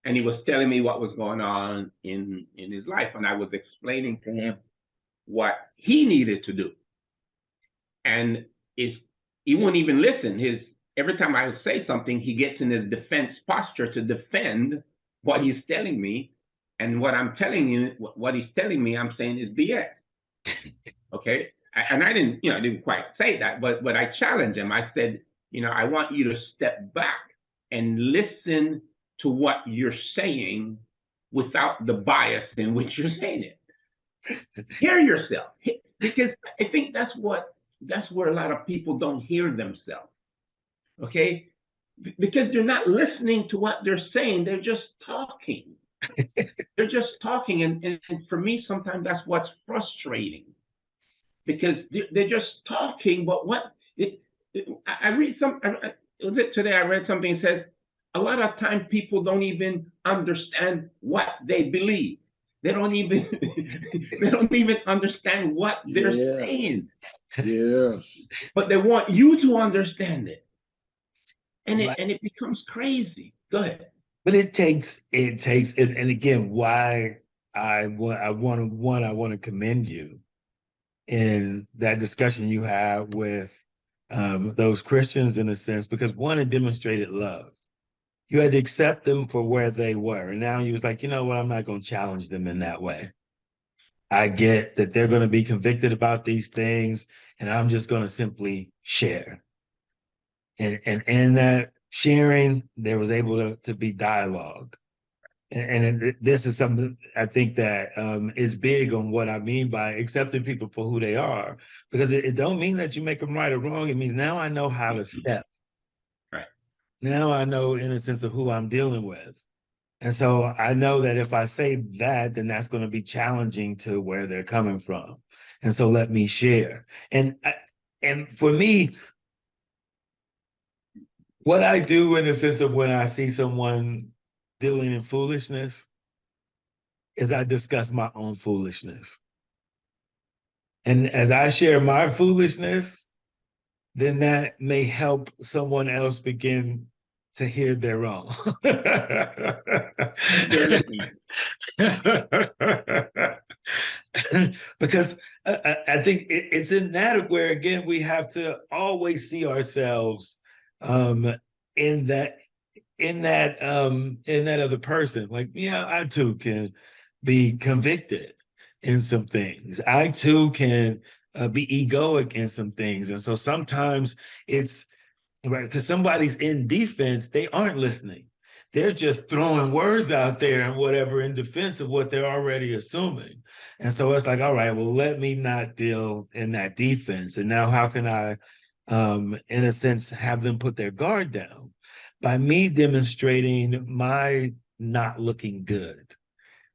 and he was telling me what was going on in his life, and I was explaining to him what he needed to do. And he won't even listen. Every time I say something, he gets in his defense posture to defend what he's telling me. And what I'm telling you, what he's telling me, I'm saying is BS. Okay. And I didn't quite say that, but I challenged him. I said, I want you to step back and listen to what you're saying without the bias in which you're saying it. Hear yourself, because I think that's where a lot of people don't hear themselves. Okay, because they're not listening to what they're saying; they're just talking. They're just talking, and for me, sometimes that's what's frustrating, because they're just talking. But I read was it today? I read something that says a lot of times people don't even understand what they believe. They don't even understand what they're saying. Yeah. But they want you to understand it. And it becomes crazy. Go ahead. But it takes, and again, why I want to commend you in that discussion you have with those Christians, in a sense, because one, it demonstrated love. you had to accept them for where they were. And now you was like, you know what, I'm not going to challenge them in that way. I get that they're going to be convicted about these things, and I'm just going to simply share. And in that sharing, there was able to be dialogue. This is something I think that is big on what I mean by accepting people for who they are, because it don't mean that you make them right or wrong. It means now I know how to step. Right. Now I know in a sense of who I'm dealing with. And so I know that if I say that, then that's going to be challenging to where they're coming from. And so let me share. And for me, what I do in the sense of when I see someone dealing in foolishness is I discuss my own foolishness. And as I share my foolishness, then that may help someone else begin to hear their own. Because I think it's in that where again we have to always see ourselves in that in that other person. Like, yeah, I too can be convicted in some things. I too can be egoic in some things, and so sometimes it's right because somebody's in defense, they aren't listening. They're just throwing words out there and whatever in defense of what they're already assuming. And so it's like, all right, well, let me not deal in that defense. And now how can I, in a sense, have them put their guard down? By me demonstrating my not looking good,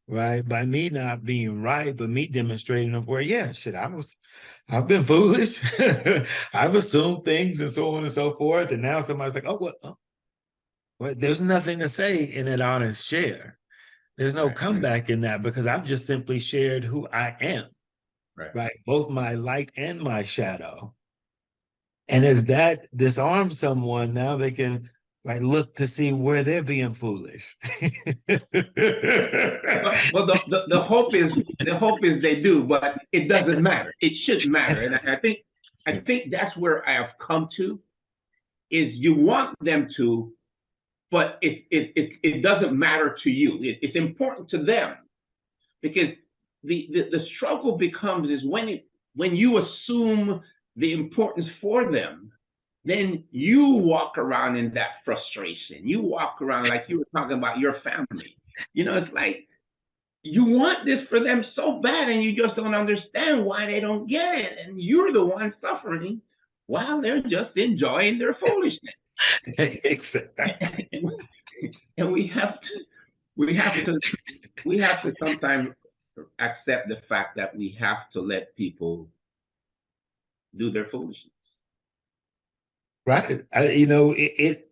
right? By me not being right, but me demonstrating of where, yeah, shit, I've been foolish. I've assumed things and so on and so forth. And now somebody's like, oh, what? Oh, well, there's nothing to say in an honest share. There's no Right. comeback in that because I've just simply shared who I am, Right. right? Both my light and my shadow. And as that disarms someone, now they can right look to see where they're being foolish. Well, the hope is they do, but it doesn't matter. It shouldn't matter, and I think that's where I have come to is you want them to, but it doesn't matter to you. It's important to them because the struggle becomes is when you assume the importance for them, then you walk around in that frustration. You walk around like you were talking about your family. You know, it's like you want this for them so bad and you just don't understand why they don't get it. And you're the one suffering while they're just enjoying their foolishness. Exactly. And we have to sometimes accept the fact that we have to let people do their foolishness. Right. It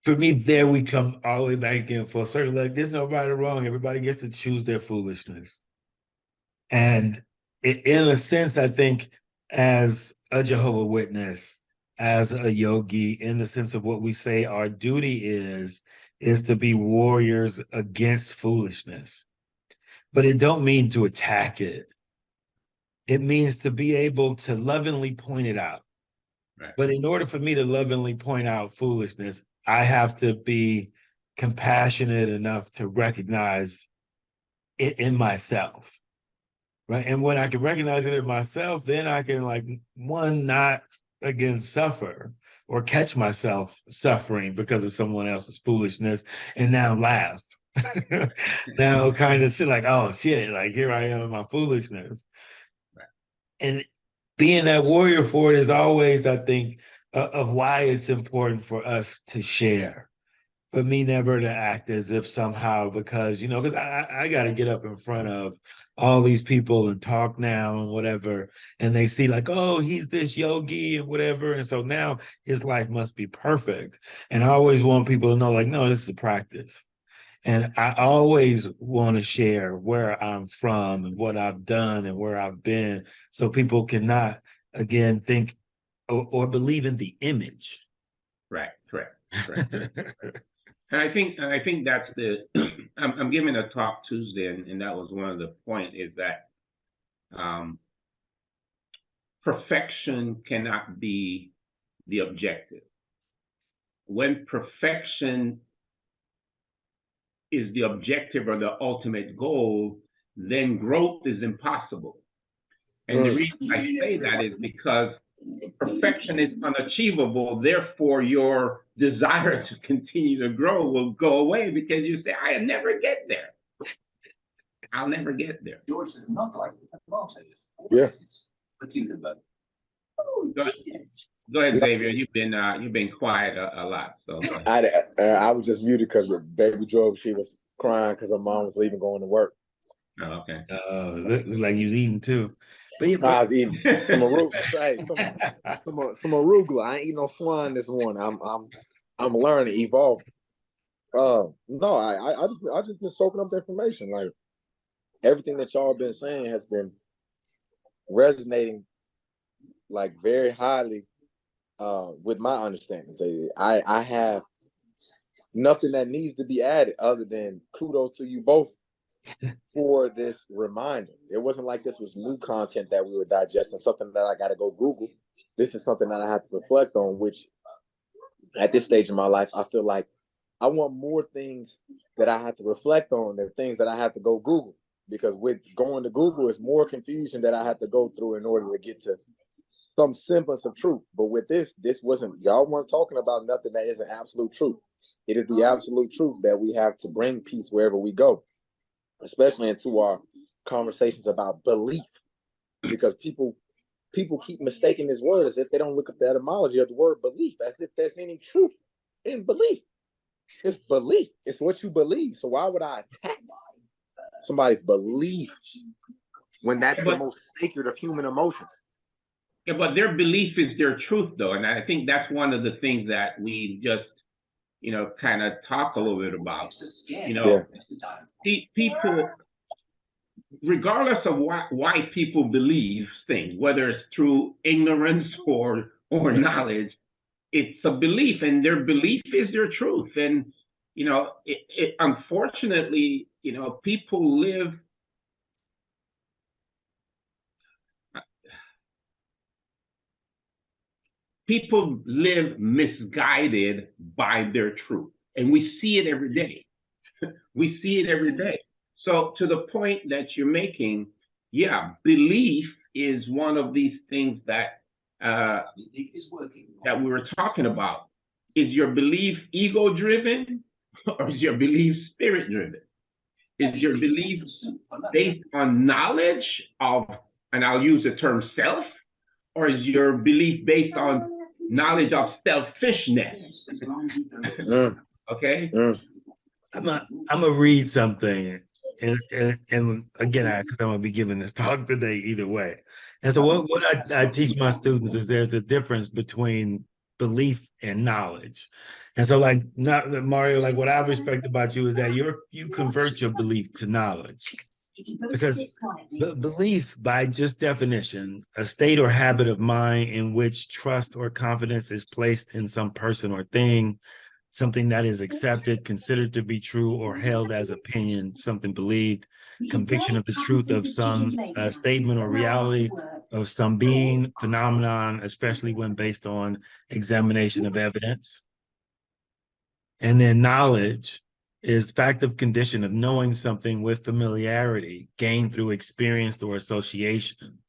for me, there we come all the way back in for a circle. Like, there's no right or wrong. Everybody gets to choose their foolishness. And in a sense, I think as a Jehovah Witness, as a yogi, in the sense of what we say our duty is to be warriors against foolishness. But it don't mean to attack it. It means to be able to lovingly point it out. Right. But in order for me to lovingly point out foolishness, I have to be compassionate enough to recognize it in myself. Right. And when I can recognize it in myself, then I can like not again suffer or catch myself suffering because of someone else's foolishness and now laugh. Now kind of feel like, oh shit, like here I am in my foolishness. Right. And being that warrior for it is always, I think, of why it's important for us to share. But me never to act as if somehow because, because I got to get up in front of all these people and talk now and whatever. And they see like, oh, he's this yogi and whatever. And so now his life must be perfect. And I always want people to know like, no, this is a practice. And I always want to share where I'm from and what I've done and where I've been so people cannot, again, think or believe in the image. Right, correct. And I think that's I'm giving a talk Tuesday, and that was one of the point is that perfection cannot be the objective. when perfection is the objective or the ultimate goal, then growth is impossible. And the reason I say that is because perfection is unachievable. Therefore, your desire to continue to grow will go away because you say, I'll never get there. I'll never get there. George did not like tomatoes. Yeah. The cucumber. Go ahead, Xavier. You've been quiet a lot. So go ahead. I was just muted because baby George, she was crying because her mom was leaving going to work. Oh, okay. Look like you was eating too. But yeah, I was eating some arugula. Hey, some arugula. I ain't eating no swine this morning. I'm learning, evolving. No, I just been soaking up the information. Like everything that y'all been saying has been resonating like very highly with my understanding. I have nothing that needs to be added other than kudos to you both for this reminder. It wasn't like this was new content that we were digesting, something that I got to go Google. This is something that I have to reflect on, which at this stage of my life, I feel like I want more things that I have to reflect on than things that I have to go Google. Because with going to Google, it's more confusion that I have to go through in order to get to some semblance of truth. But with this wasn't, y'all weren't talking about nothing that isn't absolute truth. It is the absolute truth that we have to bring peace wherever we go, especially into our conversations about belief, because people keep mistaking this word as if they don't look up the etymology of the word belief, as if there's any truth in belief. It's belief. It's what you believe. So why would I attack somebody's belief when that's the most sacred of human emotions? Yeah, but their belief is their truth, though, and I think that's one of the things that we just, kind of talk a little bit about. People, regardless of why people believe things, whether it's through ignorance or knowledge, it's a belief, and their belief is their truth. And unfortunately, people live. People live misguided by their truth, and we see it every day. We see it every day. So to the point that you're making, yeah, belief is one of these things that we were talking about. Is your belief ego-driven, or is your belief spirit-driven? Is your belief based on knowledge of, and I'll use the term self, or is your belief based on knowledge of selfishness? Okay. I'm gonna read something, and again, because I'm gonna be giving this talk today either way. And so what I teach my students is there's a difference between belief and knowledge. And so, like, Mario, like what I respect about you is that you convert your belief to knowledge. Because belief, by just definition, a state or habit of mind in which trust or confidence is placed in some person or thing, something that is accepted, considered to be true, or held as opinion, something believed, conviction of the truth of some statement or reality of some being, phenomenon, especially when based on examination of evidence. And then knowledge is fact of condition of knowing something with familiarity, gained through experience or association,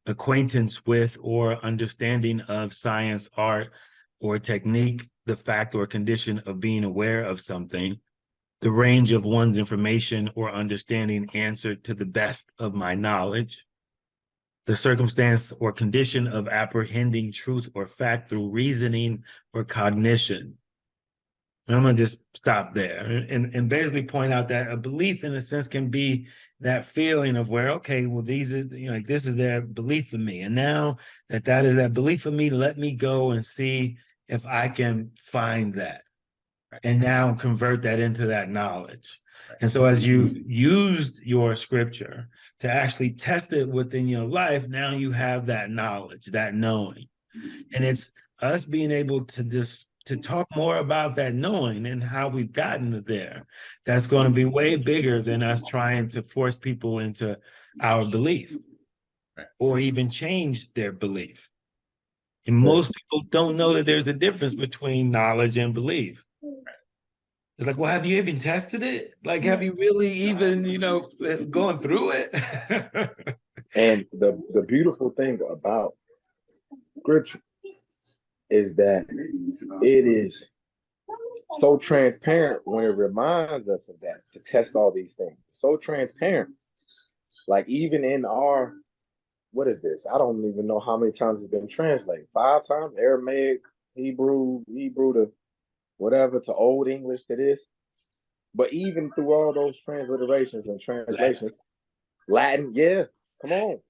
acquaintance with or understanding of science, art, or technique, the fact or condition of being aware of something, the range of one's information or understanding answered to the best of my knowledge, the circumstance or condition of apprehending truth or fact through reasoning or cognition. And I'm gonna just stop there and basically point out that a belief in a sense can be that feeling of where, okay, well, these are, like, this is their belief in me. And now that is that belief in me, let me go and see if I can find that. And now convert that into that knowledge. And so as you've used your scripture to actually test it within your life, now you have that knowledge, that knowing. And it's us being able to talk more about that knowing and how we've gotten there. That's going to be way bigger than us trying to force people into our belief or even change their belief. And most people don't know that there's a difference between knowledge and belief. It's like, well, have you even tested it? Like, have you really even, gone through it? And the beautiful thing about scripture is that it is so transparent when it reminds us of that, to test all these things. So transparent. Like even in our, what is this? I don't even know how many times it's been translated. 5 times, Aramaic, Hebrew to whatever, to Old English to this. But even through all those transliterations and translations, Latin, yeah, come on.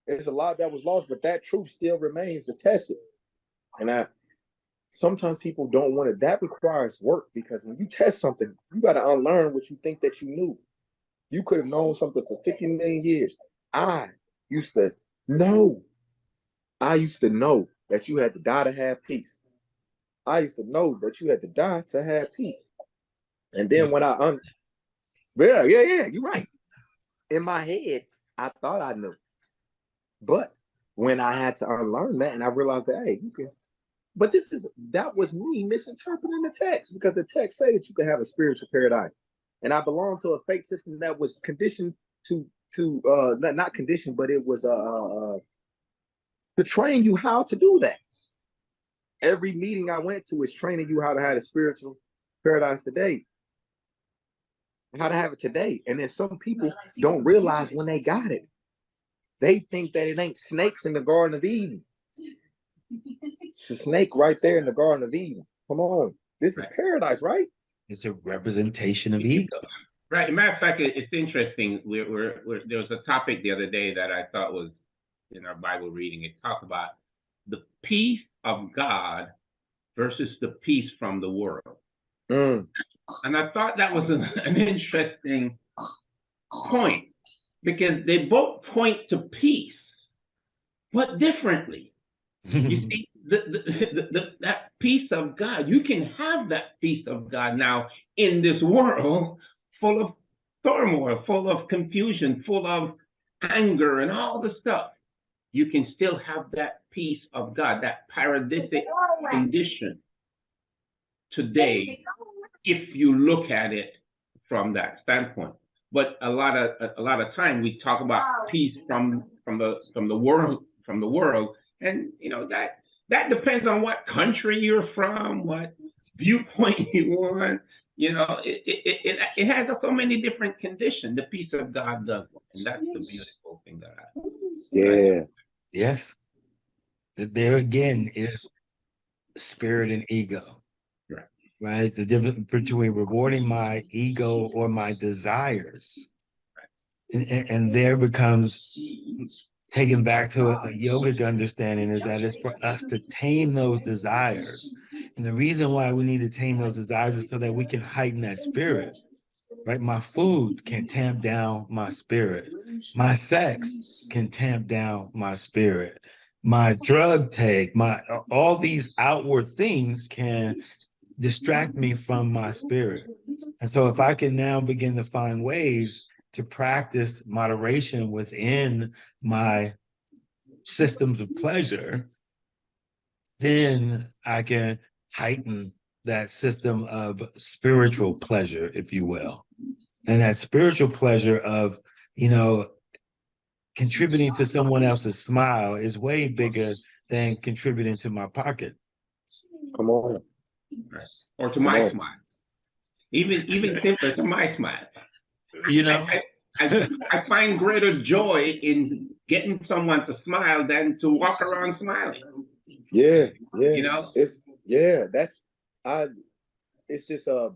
There's a lot that was lost, but that truth still remains to test it. And sometimes people don't want it. That requires work, because when you test something, you got to unlearn what you think that you knew. You could have known something for 50 million years. I used to know that you had to die to have peace. I used to know that you had to die to have peace. And then when yeah, you're right. In my head, I thought I knew. But when I had to unlearn that, and I realized that, hey, you can, but that was me misinterpreting the text, because the text said that you could have a spiritual paradise. And I belonged to a faith system that was conditioned to not conditioned, but it was to train you how to do that. Every meeting I went to is training you how to have a spiritual paradise today. How to have it today. And then some people don't realize when they got it. They think that it ain't snakes in the Garden of Eden. It's a snake right there in the Garden of Eden. Come on. This is paradise, right? It's a representation of ego. Right. Matter of fact, it's interesting. There was a topic the other day that I thought was in our Bible reading. It talked about the peace of God versus the peace from the world. Mm. And I thought that was an interesting point, because they both point to peace, but differently. You see, that peace of God, you can have that peace of God now in this world full of turmoil, full of confusion, full of anger and all the stuff. You can still have that peace of God, that paradisic condition today, if you look at it from that standpoint. But a lot of time we talk about peace from the world, and that depends on what country you're from, what viewpoint you want. It has so many different conditions. The peace of God does, and that's the beautiful thing that I. Yeah. Yes. There again is spirit and ego. Right? The difference between rewarding my ego or my desires. And there becomes, taken back to a yogic understanding, is that it's for us to tame those desires. And the reason why we need to tame those desires is so that we can heighten that spirit. Right? My food can tamp down my spirit. My sex can tamp down my spirit. My drug take, all these outward things can distract me from my spirit. And so if I can now begin to find ways to practice moderation within my systems of pleasure, then I can heighten that system of spiritual pleasure, if you will. And that spiritual pleasure of, contributing to someone else's smile is way bigger than contributing to my pocket. Come on. Right. Or to my smile. Even simpler, to my smile. I find greater joy in getting someone to smile than to walk around smiling. Yeah. It's this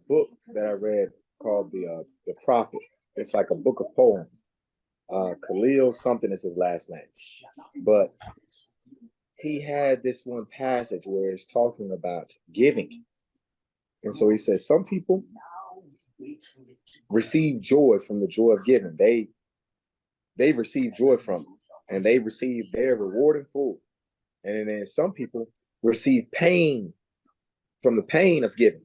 book that I read called The Prophet. It's like a book of poems. Khalil something is his last name. But he had this one passage where it's talking about giving. And so he says, some people receive joy from the joy of giving. They receive joy from it, and they receive their reward in full. And then some people receive pain from the pain of giving.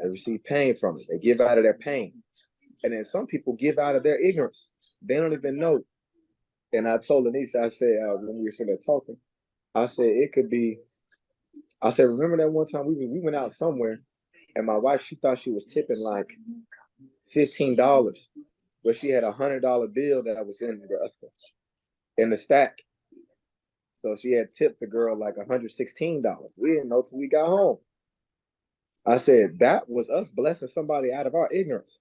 They receive pain from it. They give out of their pain. And then some people give out of their ignorance. They don't even know. And I told Anisha, I said, when we were sitting there talking, I said it could be. I said, remember that one time we went out somewhere, and my wife, she thought she was tipping like $15, but she had $100 bill that was in the stack. So she had tipped the girl like $116. We didn't know till we got home. I said that was us blessing somebody out of our ignorance.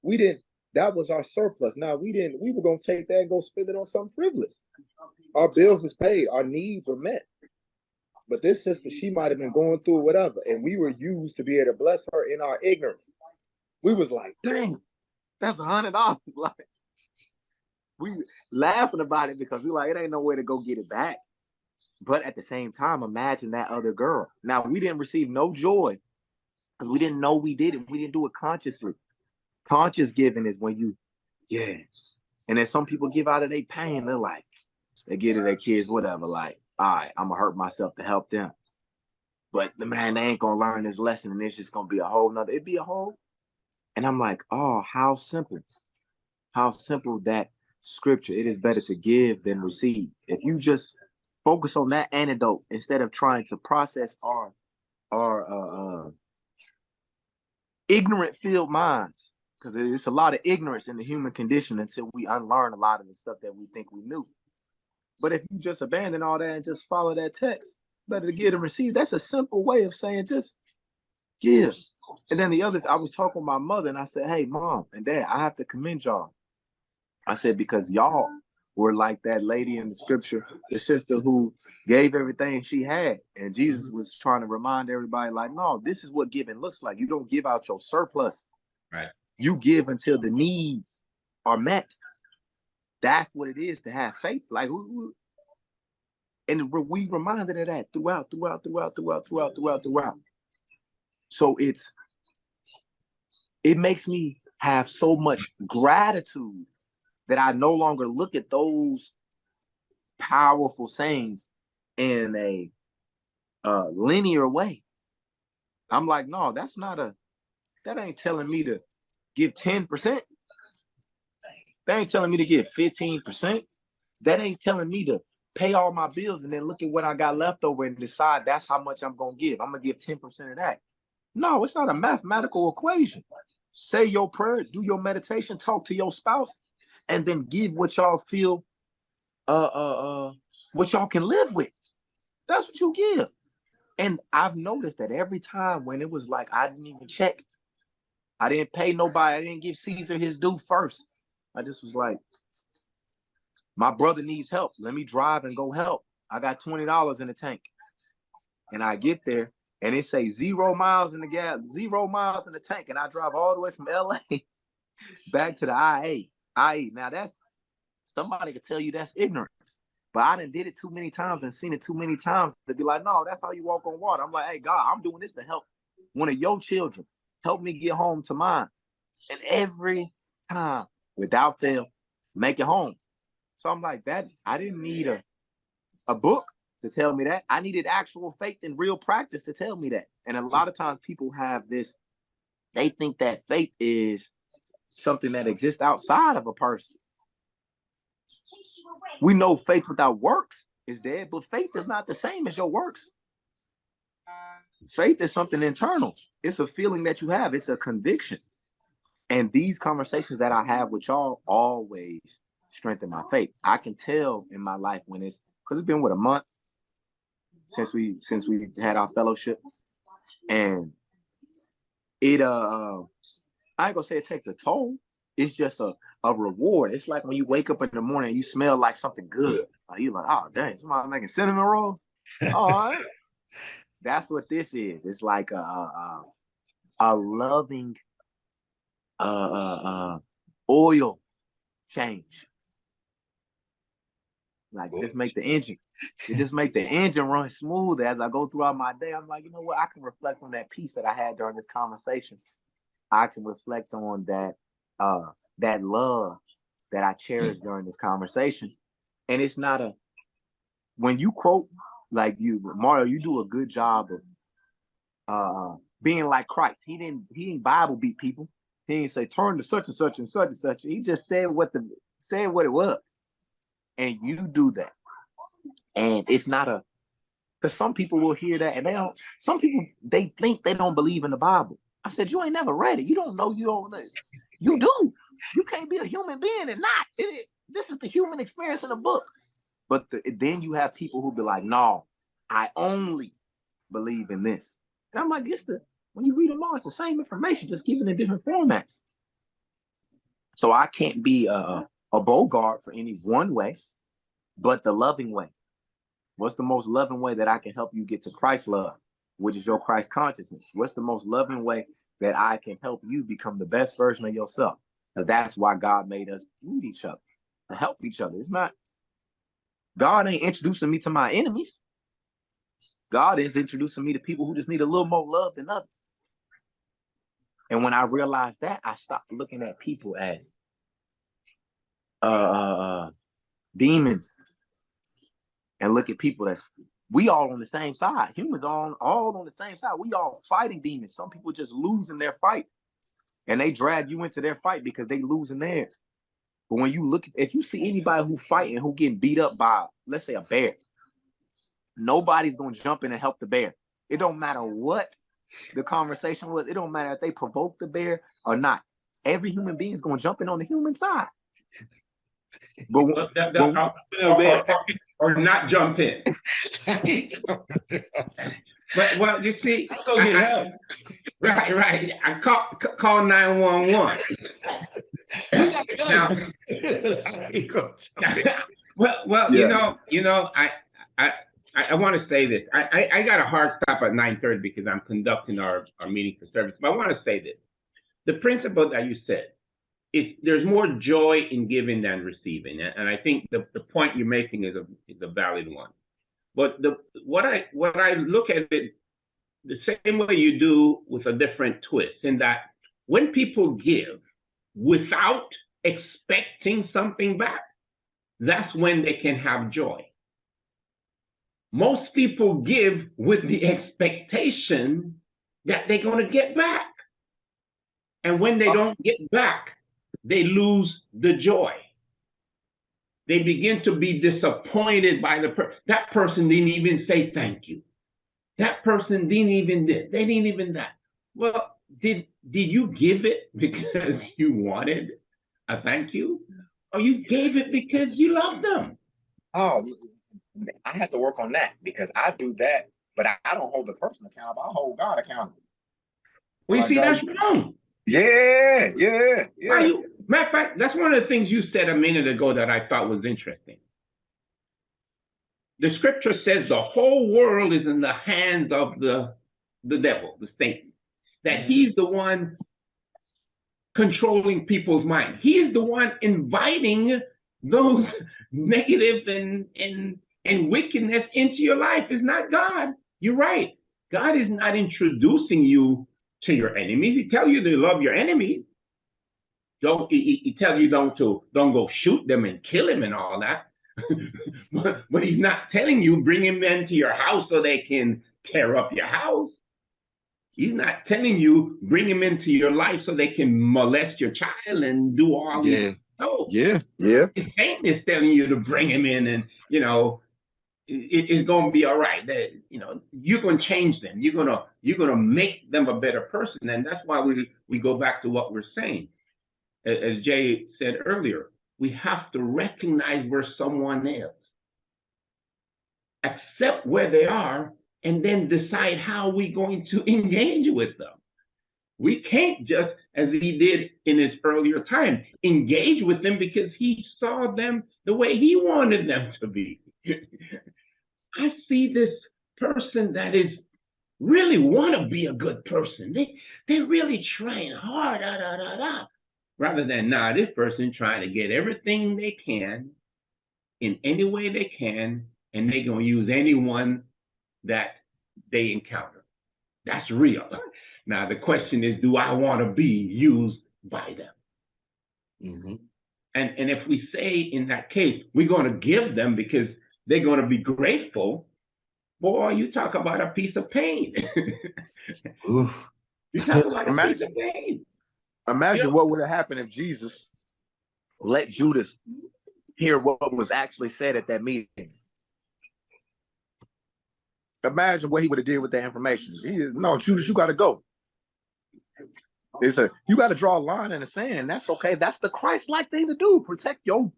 We didn't. That was our surplus. Now we didn't. We were gonna take that and go spend it on something frivolous. Our bills was paid. Our needs were met. But this sister, she might have been going through whatever, and we were used to be able to bless her in our ignorance. We was like, dang, that's $100. Like, we laughing about it because we like, it ain't no way to go get it back. But at the same time, imagine that other girl. Now, we didn't receive no joy because we didn't know we did it. We didn't do it consciously. Conscious giving is when you, yeah. And then some people give out of their pain. They're like, they give to their kids, whatever, like, all right, I'm gonna hurt myself to help them. But the man, they ain't gonna learn this lesson, and it's just gonna be a whole nother, it'd be a whole. And I'm like, oh, how simple that scripture. It is better to give than receive. If you just focus on that antidote instead of trying to process our ignorant filled minds, because there's a lot of ignorance in the human condition until we unlearn a lot of the stuff that we think we knew. But if you just abandon all that and just follow that text, better to give and receive. That's a simple way of saying just give. And then the others, I was talking with my mother and I said, hey, mom and dad, I have to commend y'all. I said, because y'all were like that lady in the scripture, the sister who gave everything she had. And Jesus was trying to remind everybody, like, no, this is what giving looks like. You don't give out your surplus. Right. You give until the needs are met. That's what it is to have faith. Like, and we reminded of that throughout. So it makes me have so much gratitude that I no longer look at those powerful sayings in a linear way. I'm like, no, that ain't telling me to give 10%. That ain't telling me to give 15%. That ain't telling me to pay all my bills and then look at what I got left over and decide that's how much I'm going to give. I'm going to give 10% of that. No, it's not a mathematical equation. Say your prayer, do your meditation, talk to your spouse, and then give what y'all feel, what y'all can live with. That's what you give. And I've noticed that every time when it was like I didn't even check, I didn't pay nobody, I didn't give Caesar his due first. I just was like, my brother needs help. Let me drive and go help. I got $20 in the tank. And I get there and it says 0 miles in the gas, 0 miles in the tank. And I drive all the way from LA back to the IE. Now that's, somebody could tell you that's ignorance. But I done did it too many times and seen it too many times to be like, no, that's how you walk on water. I'm like, hey, God, I'm doing this to help one of your children. Help me get home to mine. And every time, without fail, make it home. So I'm like, that I didn't need a book to tell me that. I needed actual faith and real practice to tell me that. And a lot of times people have this, they think that faith is something that exists outside of a person. We know faith without works is dead, but faith is not the same as your works. Faith is something internal. It's a feeling that you have. It's a conviction. And these conversations that I have with y'all always strengthen my faith. I can tell in my life when it's, because it's been what, a month since we had our fellowship, and it I ain't gonna say it takes a toll. It's just a reward. It's like when you wake up in the morning and you smell like something good. Like you're like, oh dang, somebody making cinnamon rolls. All right. That's what this is. It's like a loving oil change. Like just make the engine run smooth as I go throughout my day. I'm like, you know what? I can reflect on that peace that I had during this conversation. I can reflect on that that love that I cherished during this conversation. And it's not when you quote like you, Mario, you do a good job of being like Christ. He didn't Bible beat people. He didn't say turn to such and such and such and such. He just said what it was. And you do that. And it's not a, because some people will hear that and some people, they think they don't believe in the Bible. I said, you ain't never read it. You don't know, you do. You can't be a human being and not. This is the human experience in a book. But then you have people who be like, no, I only believe in this. And I'm like, when you read them all, it's the same information, just given in different formats. So I can't be a Bogart for any one way, but the loving way. What's the most loving way that I can help you get to Christ love, which is your Christ consciousness? What's the most loving way that I can help you become the best version of yourself? And that's why God made us meet each other, to help each other. It's not, God ain't introducing me to my enemies. God is introducing me to people who just need a little more love than others. And when I realized that, I stopped looking at people as demons and look at people as we all on the same side. Humans all on the same side. We all fighting demons. Some people just lose in their fight and they drag you into their fight because they losing theirs. But when you look, if you see anybody who fighting, who getting beat up by, let's say, a bear, nobody's going to jump in and help the bear. It don't matter what the conversation was. It don't matter if they provoke the bear or not. Every human being is going to jump in on the human side. But or not jump in. But well, you see, I'm gonna get help. Right. I call 911. Now, well, yeah. you know, I want to say this. I got a hard stop at 9:30 because I'm conducting our meeting for service. But I want to say this: the principle that you said is there's more joy in giving than receiving, and I think the point you're making is a valid one. But what I look at it the same way you do with a different twist, in that when people give without expecting something back, that's when they can have joy. Most people give with the expectation that they're going to get back. And when they don't get back, they lose the joy. They begin to be disappointed by the person. That person didn't even say thank you. That person didn't even this. They didn't even that. Well, did you give it because you wanted a thank you? Or you gave it because you loved them? Oh, I have to work on that because I do that, but I don't hold the person accountable. I hold God accountable. Well, you see, that's wrong. Yeah. Matter of fact, that's one of the things you said a minute ago that I thought was interesting. The scripture says the whole world is in the hands of the devil, the Satan, that he's the one controlling people's mind. He is the one inviting those negative and wickedness into your life. It's not God. You're right. God is not introducing you to your enemies. He tells you to love your enemies. He tells you don't go shoot them and kill them and all that. but he's not telling you bring him into your house so they can tear up your house. He's not telling you bring him into your life so they can molest your child and do all this. No. Yeah. Satan is telling you to bring him in, and it's going to be all right. That you're going to change them. You're going to make them a better person, and that's why we go back to what we're saying. As Jay said earlier, we have to recognize we're someone else, accept where they are, and then decide how we're going to engage with them. We can't just, as he did in his earlier time, engage with them because he saw them the way he wanted them to be. I see this person that is really want to be a good person. They're really trying hard, rather than, this person trying to get everything they can in any way they can, and they're going to use anyone that they encounter. That's real. Now, the question is, do I want to be used by them? Mm-hmm. And if we say in that case, we're going to give them because they're going to be grateful, boy, you talk about a piece of pain. You talk about a piece of pain. Imagine what would have happened if Jesus let Judas hear what was actually said at that meeting. Imagine what he would have did with that information. No, Judas, you got to go. You got to draw a line in the sand. That's okay. That's the Christ-like thing to do. Protect your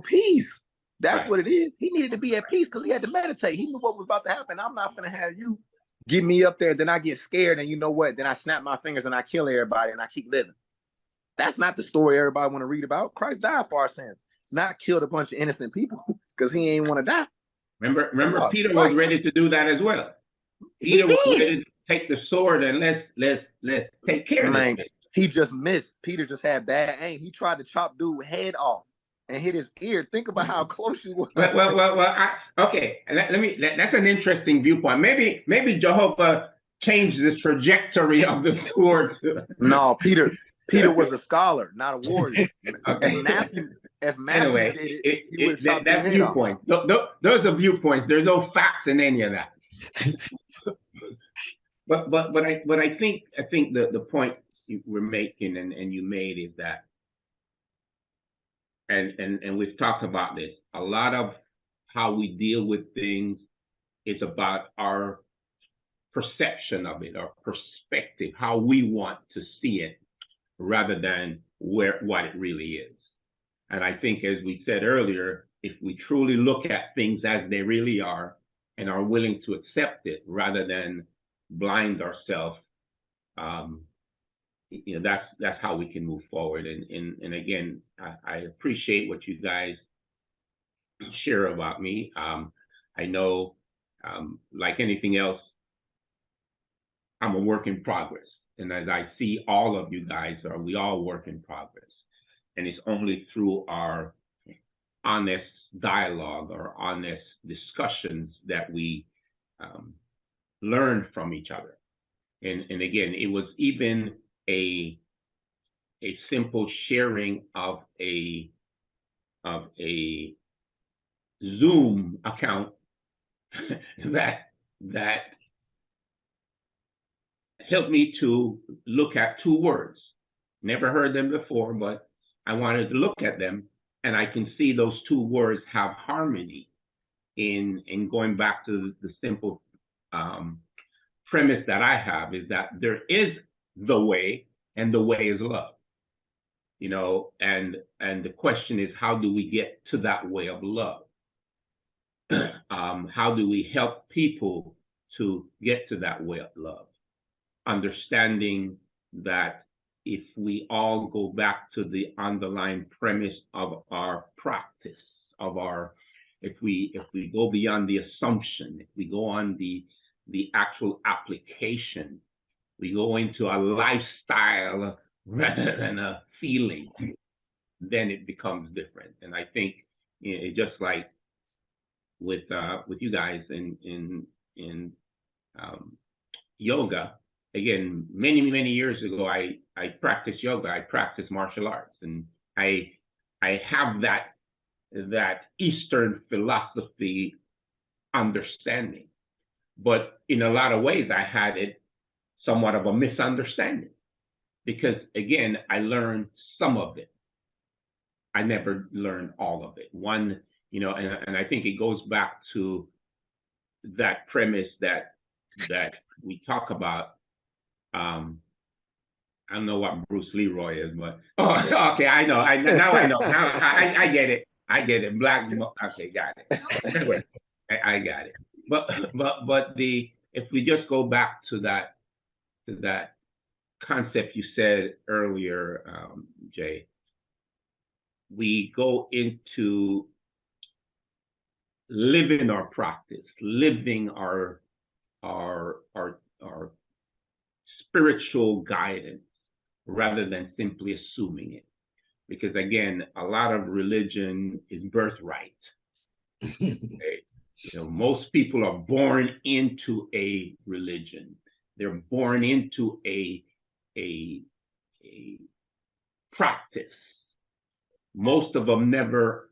peace. That's what it is. He needed to be at peace because he had to meditate. He knew what was about to happen. I'm not going to have you get me up there. Then I get scared. And you know what? Then I snap my fingers and I kill everybody and I keep living. That's not the story everybody want to read about. Christ died for our sins, not killed a bunch of innocent people because he ain't want to die. Remember, Peter was ready to do that as well. Peter was ready to take the sword and let's take care of this. He just missed. Peter just had bad aim. He tried to chop dude's head off and hit his ear. Think about how close you was. Okay. That's an interesting viewpoint. Maybe Jehovah changed the trajectory of the sword. No, Peter was a scholar, not a warrior. Okay. If Matthew did it, he would have chopped his head off. Those are viewpoints. There's no facts in any of that. But I think the point you were making and you made is that, and we've talked about this, a lot of how we deal with things is about our perception of it, our perspective, how we want to see it, rather than what it really is. And I think, as we said earlier, if we truly look at things as they really are and are willing to accept it rather than blind ourselves, that's how we can move forward. And again, I appreciate what you guys share about me. I know, like anything else, I'm a work in progress. And as I see all of you guys, we all work in progress. And it's only through our honest dialogue or honest discussions that we learn from each other. And again, it was even a simple sharing of a Zoom account that helped me to look at two words. Never heard them before, but I wanted to look at them, and I can see those two words have harmony in going back to the simple premise that I have, is that there is the way, and the way is love. And the question is, how do we get to that way of love? How do we help people to get to that way of love? Understanding that if we all go back to the underlying premise of our practice, if we go beyond the assumption, if we go on the actual application, we go into a lifestyle rather than a feeling, then it becomes different. And I think, just like with you guys in yoga, again, many years ago, I practiced yoga. I practiced martial arts, and I have that Eastern philosophy understanding. But in a lot of ways, I had it somewhat of a misunderstanding, because again, I learned some of it. I never learned all of it. And I think it goes back to that premise that we talk about. I don't know what Bruce Leroy is, but okay, I know. Now I know. Now I get it. I get it. Black. Okay, got it. Anyway, I got it. But if we just go back to that concept you said earlier, Jay, we go into living our practice, living our spiritual guidance, rather than simply assuming it. Because again, a lot of religion is birthright. Okay? Most people are born into a religion. They're born into a practice. Most of them never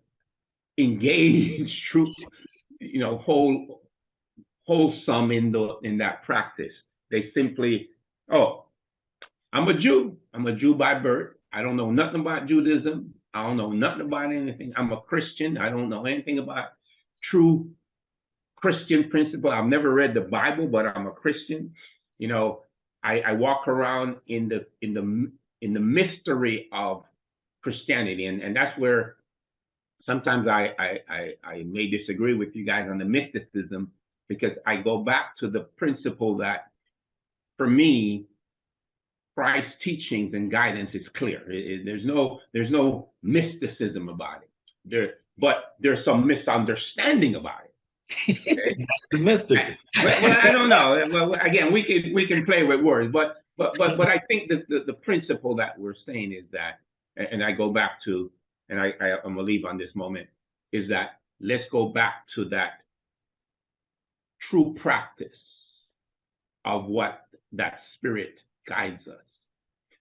engage true, wholesome in that practice. They simply, I'm a Jew. I'm a Jew by birth. I don't know nothing about Judaism. I don't know nothing about anything. I'm a Christian. I don't know anything about true Christian principle. I've never read the Bible, but I'm a Christian. You know, I walk around in the mystery of Christianity, and that's where sometimes I may disagree with you guys on the mysticism, because I go back to the principle that, for me, Christ's teachings and guidance is clear. There's no mysticism about it. But there's some misunderstanding about it. Okay? That's the mystery. Well, I don't know. Well, again, we can play with words, but I think that the principle that we're saying is that, and I go back to, and I'm gonna leave on this moment, is that let's go back to that true practice of what that spirit guides us.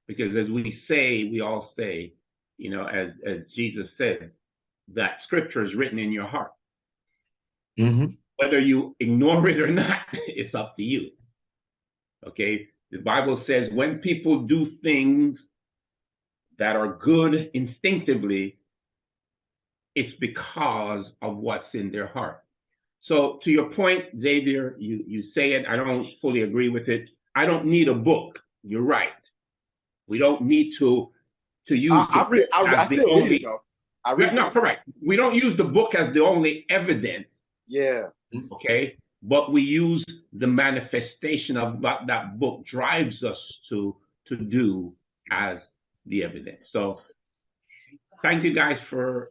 Because as we all say, you know, as Jesus said, that scripture is written in your heart. Mhm. Whether you ignore it or not, it's up to you. Okay? The Bible says when people do things that are good instinctively, it's because of what's in their heart. So to your point, Xavier, you say it, I don't fully agree with it. I don't need a book. You're right. We don't need to use I still read it though. I read no, correct. We don't use the book as the only evidence, Yeah. okay? But we use the manifestation of what that book drives us to do as the evidence. So thank you guys for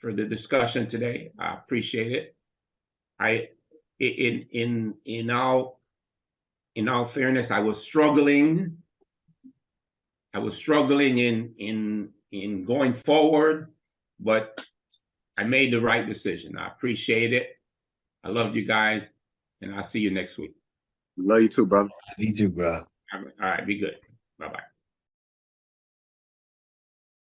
the discussion today. I appreciate it. In all fairness, I was struggling in going forward, but I made the right decision. I appreciate it. I love you guys, and I'll see you next week. Love you too, brother. Me too, bro. All right, be good. Bye-bye.